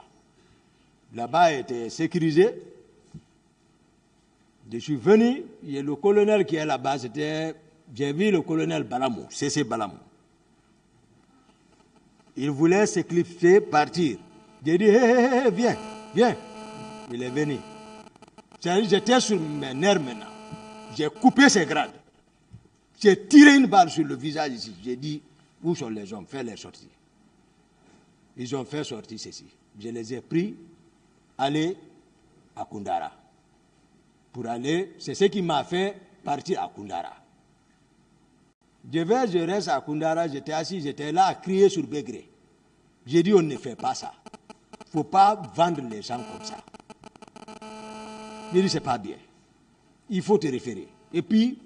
Là-bas, il était sécurisé. Je suis venu, il y a le colonel qui est là-bas. J'ai vu le colonel Balamou, CC Balamou. Il voulait s'éclipser, partir. J'ai dit, hé, viens. Il est venu. J'étais sur mes nerfs maintenant. J'ai coupé ses grades. J'ai tiré une balle sur le visage ici. J'ai dit, où sont les hommes? Fais-les sortir. Ils ont fait sortir ceci. Je les ai pris, aller à Koundara. Pour aller, c'est ce qui m'a fait partir à Koundara. Je reste à Koundara, j'étais assis, j'étais là à crier sur Bégré. J'ai dit, on ne fait pas ça. Il ne faut pas vendre les gens comme ça. J'ai dit, c'est pas bien. Il faut te référer. Et puis,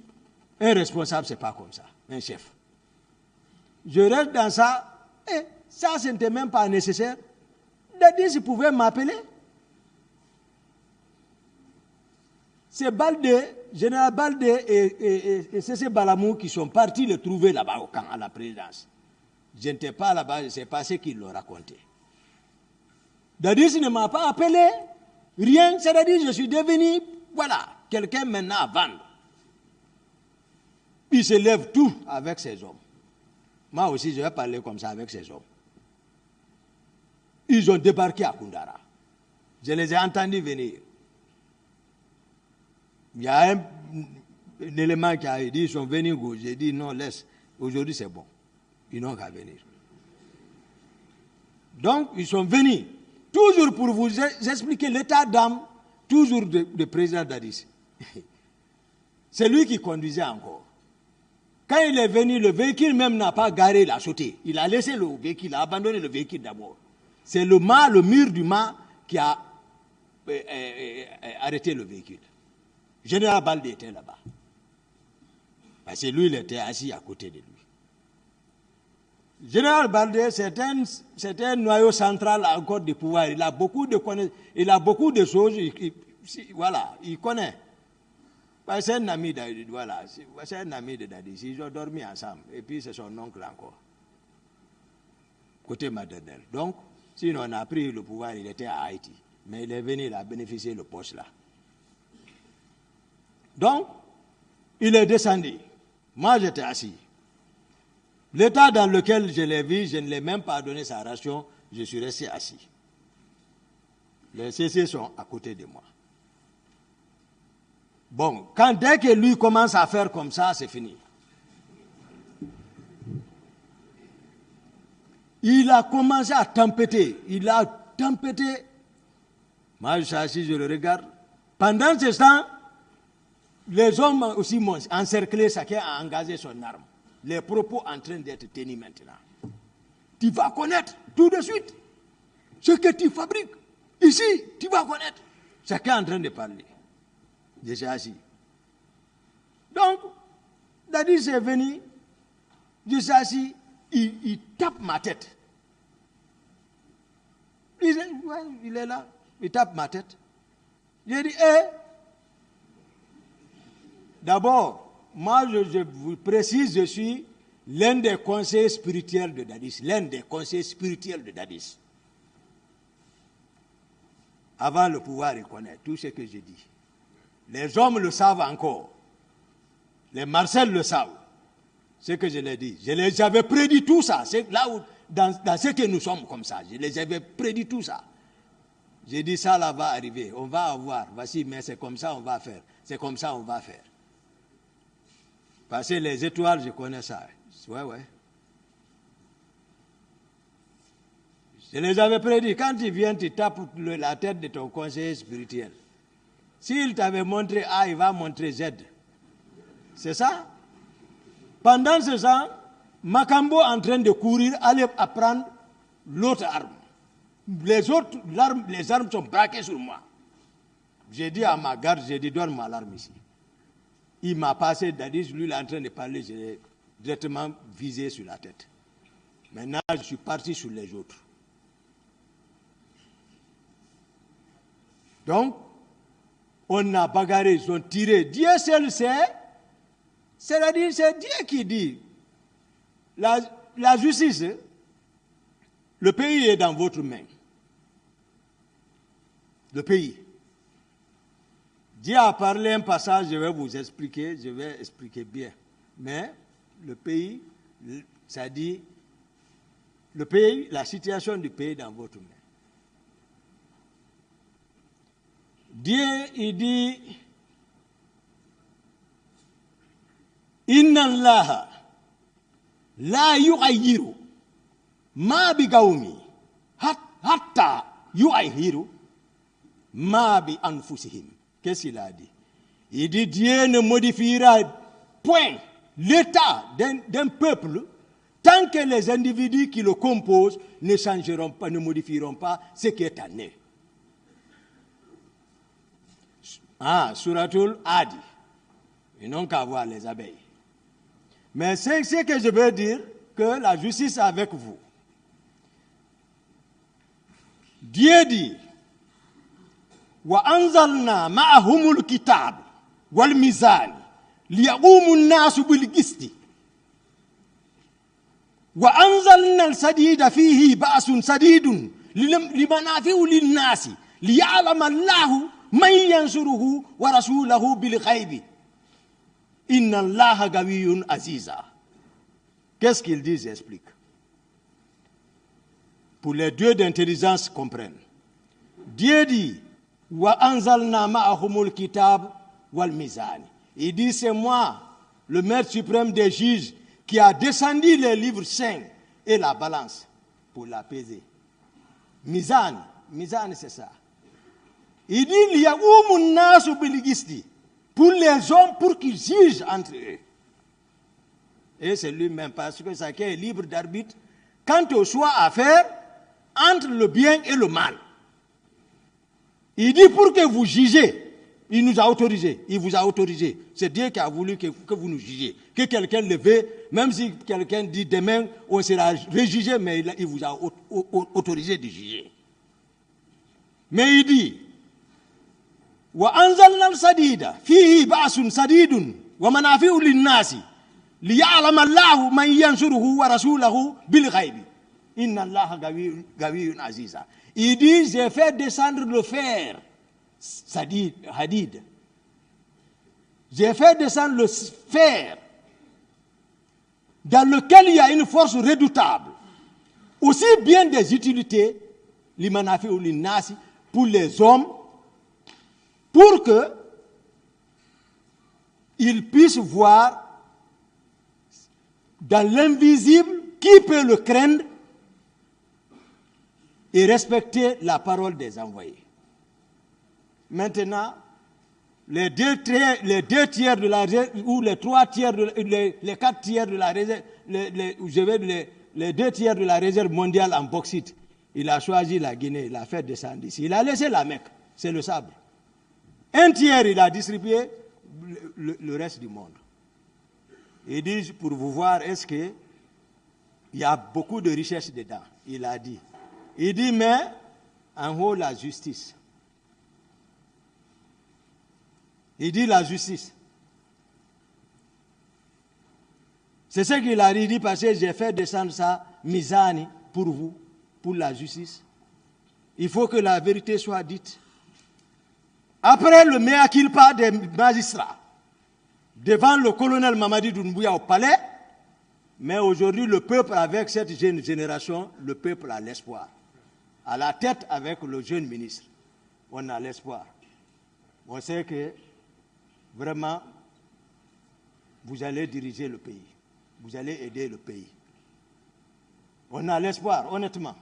un responsable, c'est pas comme ça, un chef. Je reste dans ça, et ça, ce n'était même pas nécessaire. Dadis, il pouvait m'appeler. C'est Baldé, général Baldé et c'est Balamou qui sont partis le trouver là-bas au camp, à la présidence. Je n'étais pas là-bas, c'est pas ce qu'ils l'ont raconté. Dadis ne m'a pas appelé, rien, c'est-à-dire je suis devenu, voilà, quelqu'un maintenant à vendre. Il se lève tout avec ses hommes. Moi aussi, je vais parler comme ça avec ces hommes. Ils ont débarqué à Koundara. Je les ai entendus venir. Il y a un élément qui a dit, ils sont venus gauche. J'ai dit, non, laisse. Aujourd'hui, c'est bon. Ils n'ont qu'à venir. Donc, ils sont venus. Toujours pour vous expliquer l'état d'âme, toujours de président Dadis. C'est lui qui conduisait encore. Quand il est venu, le véhicule même n'a pas garé, il a sauté. Il a laissé le véhicule, il a abandonné le véhicule d'abord. C'est le mur du mât qui a arrêté le véhicule. Général Baldé était là-bas. Parce que lui, il était assis à côté de lui. Général Baldé, c'est un noyau central encore du pouvoir. Il a beaucoup de connaissances, il a beaucoup de choses. Voilà, il connaît. C'est un ami de, voilà, c'est un ami de Dadis. Ils ont dormi ensemble. Et puis c'est son oncle encore. Côté maternel. Donc, sinon on a pris le pouvoir, il était à Haïti. Mais il est venu, il a bénéficié le poste là. Donc, il est descendu. Moi, j'étais assis. L'état dans lequel je l'ai vu, je ne l'ai même pas donné sa ration, je suis resté assis. Les CC sont à côté de moi. Bon, dès que lui commence à faire comme ça, c'est fini. Il a commencé à tempêter. Il a tempêté. Moi, je suis assis, je le regarde. Pendant ce temps, les hommes aussi m'ont encerclé, chacun a engagé son arme. Les propos en train d'être tenus maintenant. Tu vas connaître tout de suite ce que tu fabriques. Ici, tu vas connaître. Chacun est en train de parler. Je suis assis. Donc, Dadis est venu, je suis assis, il tape ma tête. Il est là, il tape ma tête. J'ai dit, d'abord, moi je vous précise, je suis l'un des conseillers spirituels de Dadis, l'un des conseillers spirituels de Dadis. Avant le pouvoir, il connaît tout ce que je dis. Les hommes le savent encore. Les Marcel le savent. Ce que je l'ai dit. J'avais prédit tout ça. C'est là où, dans ce que nous sommes comme ça. Je les avais prédit tout ça. J'ai dit ça là va arriver. On va avoir. Voici, mais c'est comme ça on va faire. C'est comme ça on va faire. Parce que les étoiles, je connais ça. Ouais. Je les avais prédit. Quand tu viens, tu tapes la tête de ton conseiller spirituel. S'il t'avait montré A, il va montrer Z. C'est ça? Pendant ce temps, Makambo est en train de courir, aller prendre l'autre arme. Les armes sont braquées sur moi. J'ai dit à ma garde, j'ai dit, donne-moi l'arme ici. Il m'a passé, Dadis, lui, il est en train de parler, je l'ai directement visé sur la tête. Maintenant, je suis parti sur les autres. Donc, on a bagarré, ils ont tiré. Dieu seul sait. C'est-à-dire, c'est Dieu qui dit. La justice, le pays est dans votre main. Le pays. Dieu a parlé un passage, je vais vous expliquer, je vais expliquer bien. Mais le pays, ça dit, le pays, la situation du pays est dans votre main. Dieu, il dit, Inna Allah la yughayyiru ma bi qawmi hatta yughayyiru ma bi anfusihim. Qu'est-ce qu'il a dit? Il dit, Dieu ne modifiera point l'état d'un peuple tant que les individus qui le composent ne changeront pas, ne modifieront pas ce qui est en eux. Suratul Adi. Ils n'ont qu'à voir les abeilles. Mais c'est ce que je veux dire, que la justice est avec vous. Dieu dit, wa anzalna ma'ahumul kitab wal mizan liyaqumu an-nasu bil qisti wa anzalna al-sadida fihi ba'sun sadidun limanafi'u lin-nasi liya'lama Allahu man yansuruhu wa rasulahu bil ghaibi inna Allaha qawiyyun aziza. Qu'est-ce qu'il dit? J'explique. Pour les dieux d'intelligence comprennent. Dieu dit, wa anzalna ma'ahumul kitab wal mizan. Il dit, c'est moi, le maître suprême des juges, qui a descendu les livres saints et la balance pour la peser. Mizan c'est ça. Il dit, liya'umun nasu bil qisti, pour les hommes, pour qu'ils jugent entre eux. Et c'est lui-même, parce que chacun est libre d'arbitre quant au choix à faire entre le bien et le mal. Il dit, pour que vous jugez, il nous a autorisé, il vous a autorisé. C'est Dieu qui a voulu que vous nous jugiez. Que quelqu'un le veuille, même si quelqu'un dit demain, on sera rejugé, mais il vous a autorisé de juger. Mais il dit, wa anzalna al-sadida fihi ba'sun sadidun wa manafi'u lin-nasi liya'lama Allahu man yansuruhu wa rasulahu bil ghaibi inna Allaha qawiyyun aziza. Il dit, j'ai fait descendre le fer hadid. J'ai fait descendre le fer dans lequel il y a une force redoutable, aussi bien des utilités limanafi'u lin-nasi, pour les hommes, pour que ils puissent voir dans l'invisible qui peut le craindre et respecter la parole des envoyés. Maintenant, les deux tiers de la réserve, ou les 3 tiers, les 4 tiers de la réserve, les 2 tiers de la réserve mondiale en bauxite, il a choisi la Guinée, il a fait descendre ici. Il a laissé la Mecque, c'est le sable. 1 tiers, il a distribué le reste du monde. Il dit, pour vous voir, est-ce qu'il y a beaucoup de richesses dedans? Il a dit. Il dit, mais en haut, la justice. Il dit la justice. C'est ce qu'il a dit, parce que j'ai fait descendre ça, Mizani, pour vous, pour la justice. Il faut que la vérité soit dite. Après le mea culpa des magistrats, devant le colonel Mamadi Doumbouya au palais, mais aujourd'hui, le peuple, avec cette jeune génération, le peuple a l'espoir. À la tête avec le jeune ministre, on a l'espoir. On sait que, vraiment, vous allez diriger le pays. Vous allez aider le pays. On a l'espoir, honnêtement.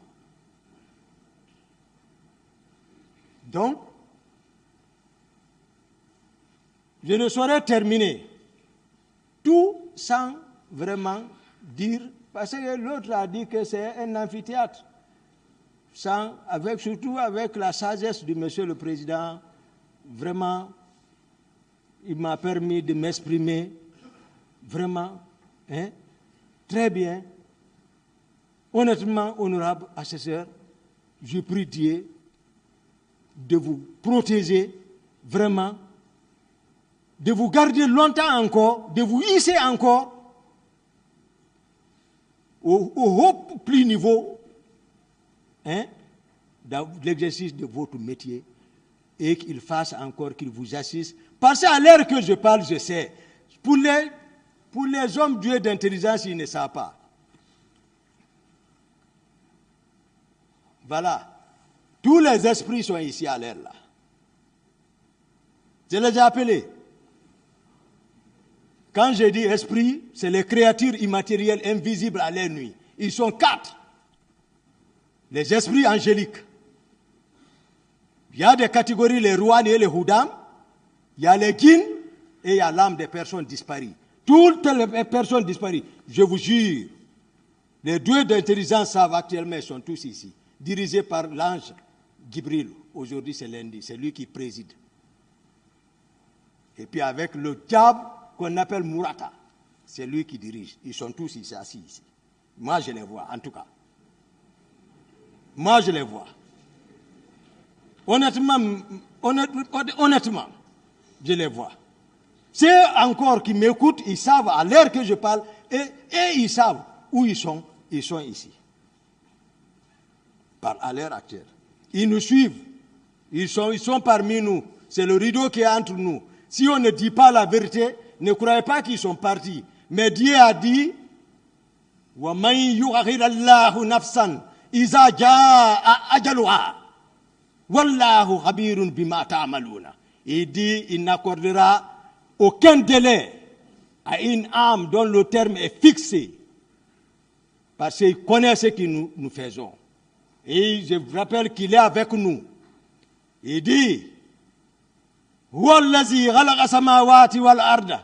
Donc, je ne saurais terminer tout sans vraiment dire, parce que l'autre a dit que c'est un amphithéâtre, surtout avec la sagesse du monsieur le président, vraiment, il m'a permis de m'exprimer vraiment, très bien. Honnêtement, honorable assesseur, je prie Dieu de vous protéger vraiment, de vous garder longtemps encore, de vous hisser encore au haut plus niveau dans l'exercice de votre métier, et qu'il fasse encore, qu'il vous assiste. Parce qu'à l'heure que je parle, je sais. Pour les hommes doués d'intelligence, ils ne savent pas. Voilà. Tous les esprits sont ici à l'heure là. Je les ai appelés. Quand je dis esprit, c'est les créatures immatérielles invisibles à l'œil nuit. Ils sont 4. Les esprits angéliques. Il y a des catégories, les rouhani et les houdam. Il y a les djinns et il y a l'âme des personnes disparues. Toutes les personnes disparues, je vous jure, les 2 d'intelligence savent actuellement, ils sont tous ici, dirigés par l'ange Gibril. Aujourd'hui c'est lundi, c'est lui qui préside. Et puis avec le diable qu'on appelle Murata, c'est lui qui dirige. Ils sont tous ici, assis ici. Moi je les vois, en tout cas. Moi je les vois. Honnêtement, je les vois. Ceux encore qui m'écoutent, ils savent à l'heure que je parle, et ils savent où ils sont ici. À l'heure actuelle. Ils nous suivent. Ils sont parmi nous. C'est le rideau qui est entre nous. Si on ne dit pas la vérité, ne croyez pas qu'ils sont partis. Mais Dieu a dit, وَمَنْ يُؤَخِرَ اللَّهُ نَفْسًا إِذَا جَاءَ أَجَلُهَا وَاللَّهُ خَبِيرٌ بِمَا تَعْمَلُونَ. Il dit, il n'accordera aucun délai à une âme dont le terme est fixé, parce qu'il connaît ce que nous faisons. Et je vous rappelle qu'il est avec nous. Il dit, هو الذي خلق السماوات والأرض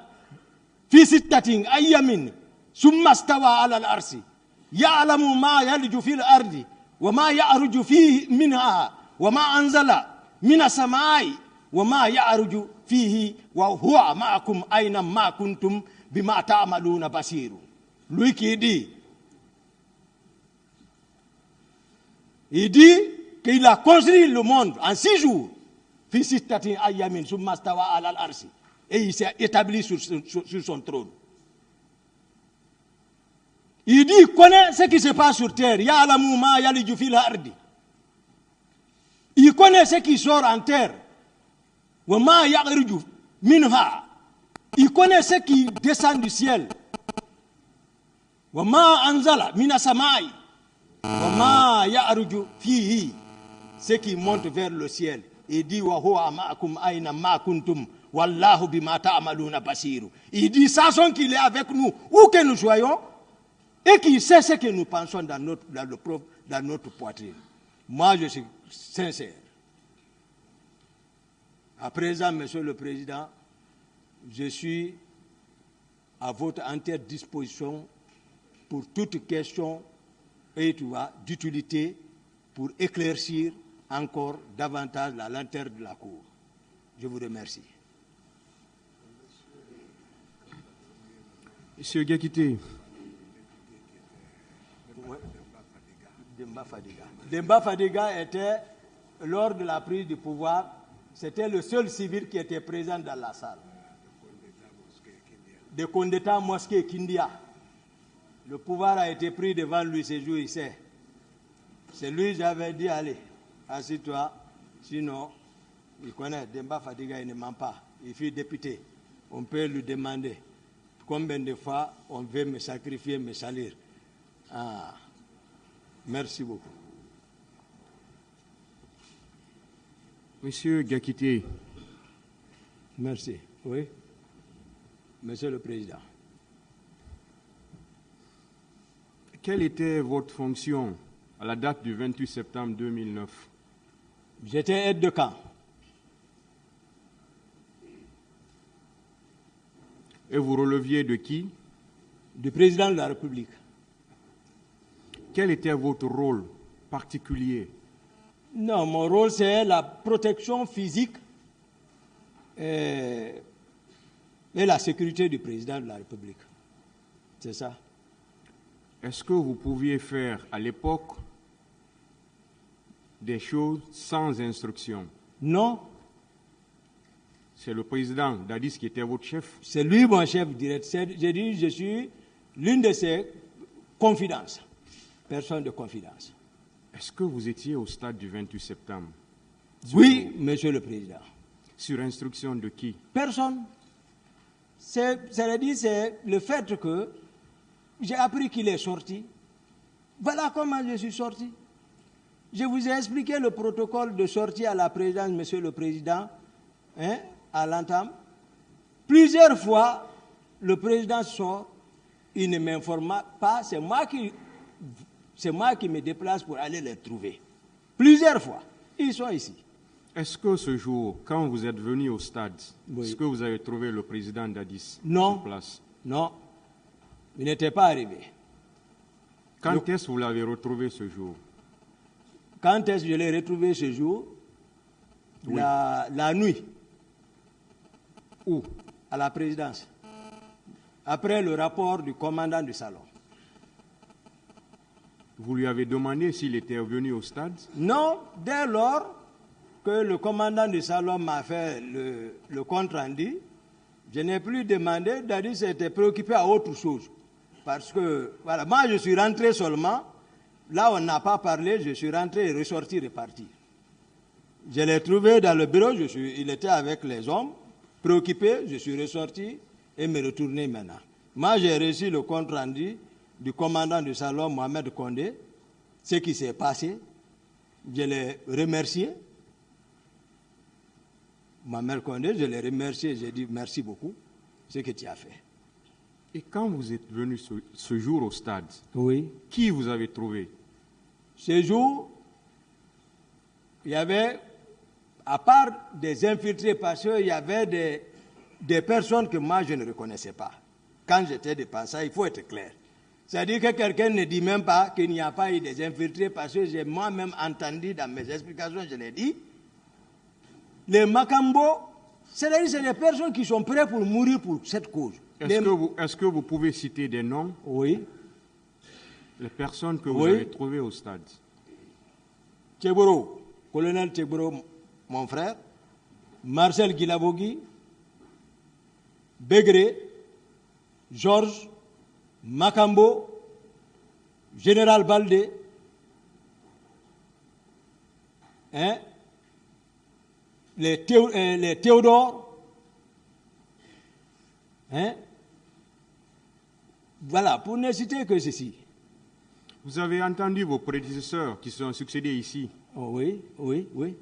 في 6 أيام ثم استوى على العرش يعلم ما يلج في الأرض وما يعرج فيه منها وما أنزل من السماء وما يعرج فيه وهو معكم أينما كنتم بما تعملون بصير. Lui qui dit, il dit qu'il a construit le monde en 6 jours. Et il s'est établi sur son trône. Il dit, il connaît ce qui se passe sur terre. Il connaît ce qui sort en terre. Il connaît ce qui descend du ciel. Ce qui monte vers le ciel. Il dit, il dit, sachant qu'il est avec nous, où que nous soyons, et qu'il sait ce que nous pensons dans notre poitrine. Moi, je suis sincère. À présent, Monsieur le Président, je suis à votre entière disposition pour toute question d'utilité pour éclaircir encore davantage la lanterne de la cour. Je vous remercie. Monsieur Gakité. Demba Fadiga était, lors de la prise du pouvoir, c'était le seul civil qui était présent dans la salle. De Kondeta Mosquée Kindia. Le pouvoir a été pris devant lui ce jour, il sait. C'est lui, j'avais dit, allez, assis-toi, sinon, il connaît, Demba Fadiga, il ne ment pas. Il fut député. On peut lui demander combien de fois on veut me sacrifier, me salir. Ah, merci beaucoup. Monsieur Gakité. Merci. Oui. Monsieur le Président. Quelle était votre fonction à la date du 28 septembre 2009? J'étais aide de camp. Et vous releviez de qui? Du président de la République. Quel était votre rôle particulier? Non, mon rôle c'est la protection physique et la sécurité du président de la République. C'est ça. Est-ce que vous pouviez faire à l'époque des choses sans instruction? Non. C'est le président Dadis qui était votre chef? C'est lui mon chef direct. J'ai dit, je suis l'une de ses confidences. Personne de confidence. Est-ce que vous étiez au stade du 28 septembre? Oui, Monsieur le Président. Sur instruction de qui? Personne. C'est le fait que j'ai appris qu'il est sorti. Voilà comment je suis sorti. Je vous ai expliqué le protocole de sortie à la présidence, Monsieur le Président. Hein? à l'entame. Plusieurs fois, le président sort, il ne m'informe pas, c'est moi qui me déplace pour aller les trouver. Plusieurs fois, ils sont ici. Est-ce que ce jour, quand vous êtes venu au stade, Oui. est-ce que vous avez trouvé le président Dadis Non. sur place? Non, il n'était pas arrivé. Quand est-ce que vous l'avez retrouvé ce jour? Quand est-ce que je l'ai retrouvé ce jour? Oui. La nuit, Où? à la présidence, après le rapport du commandant du salon. Vous lui avez demandé s'il était venu au stade? Non, dès lors que le commandant du salon m'a fait le compte rendu, je n'ai plus demandé, Dadis s'était préoccupé à autre chose. Parce que, voilà, moi je suis rentré seulement, là on n'a pas parlé, je suis rentré, ressorti, reparti. Je l'ai trouvé dans le bureau, il était avec les hommes, préoccupé, je suis ressorti et me retourné maintenant. Moi j'ai reçu le compte rendu du commandant du salon, Mohamed Condé, ce qui s'est passé, je l'ai remercié. Mohamed Condé, je l'ai remercié, j'ai dit merci beaucoup, ce que tu as fait. Et quand vous êtes venu ce jour au stade, Oui. qui vous avez trouvé? Ce jour, il y avait, à part des infiltrés, parce qu'il y avait des personnes que moi je ne reconnaissais pas. Quand j'étais de passage, il faut être clair. C'est-à-dire que quelqu'un ne dit même pas qu'il n'y a pas eu des infiltrés, parce que j'ai moi-même entendu dans mes explications, je l'ai dit. Les Makambo, c'est-à-dire c'est des personnes qui sont prêtes pour mourir pour cette cause. Est-ce que vous pouvez citer des noms? Oui. Les personnes que vous Oui. avez trouvées au stade? Tcheboro, colonel Tcheboro, mon frère, Marcel Guilabogui, Begré, Georges, Makambo, Général Baldé, les Théodore, voilà, pour ne citer que ceci. Vous avez entendu vos prédécesseurs qui se sont succédés ici? Oh, oui, oui, oui.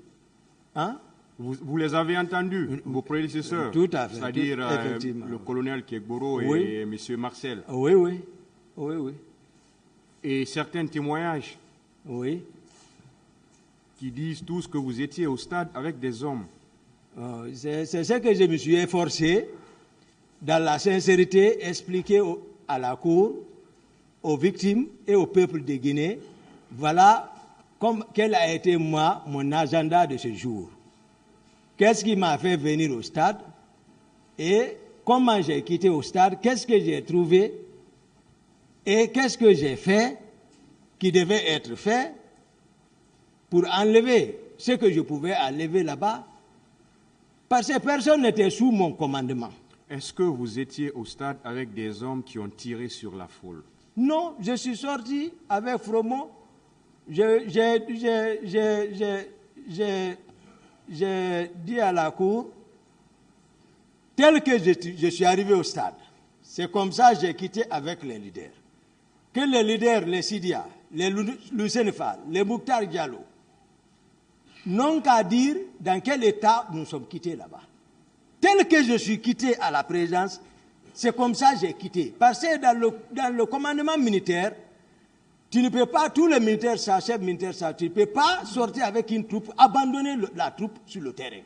Hein? Vous les avez entendus, vos prédécesseurs? Tout à fait. C'est-à-dire Effectivement. le colonel Kegboro Oui. et M. Marcel. Oui, oui. Oui, oui. Et certains témoignages Oui. qui disent tous que vous étiez au stade avec des hommes. C'est ce que je me suis efforcé, dans la sincérité, expliquer à la Cour, aux victimes et au peuple de Guinée, voilà quel a été mon agenda de ce jour. Qu'est-ce qui m'a fait venir au stade et comment j'ai quitté au stade, qu'est-ce que j'ai trouvé et qu'est-ce que j'ai fait qui devait être fait pour enlever ce que je pouvais enlever là-bas, parce que personne n'était sous mon commandement. Est-ce que vous étiez au stade avec des hommes qui ont tiré sur la foule? Non, je suis sorti avec Fromo. J'ai dit à la Cour, tel que je suis arrivé au stade, c'est comme ça que j'ai quitté avec les leaders. Que les leaders, les Sidia, les Lucien Fall, les Mouktar Diallo, n'ont qu'à dire dans quel état nous sommes quittés là-bas. Tel que je suis quitté à la présidence, c'est comme ça que j'ai quitté. Parce que dans le commandement militaire, tu ne peux pas, tous les militaires, chefs militaires, tu ne peux pas sortir avec une troupe, abandonner la troupe sur le terrain.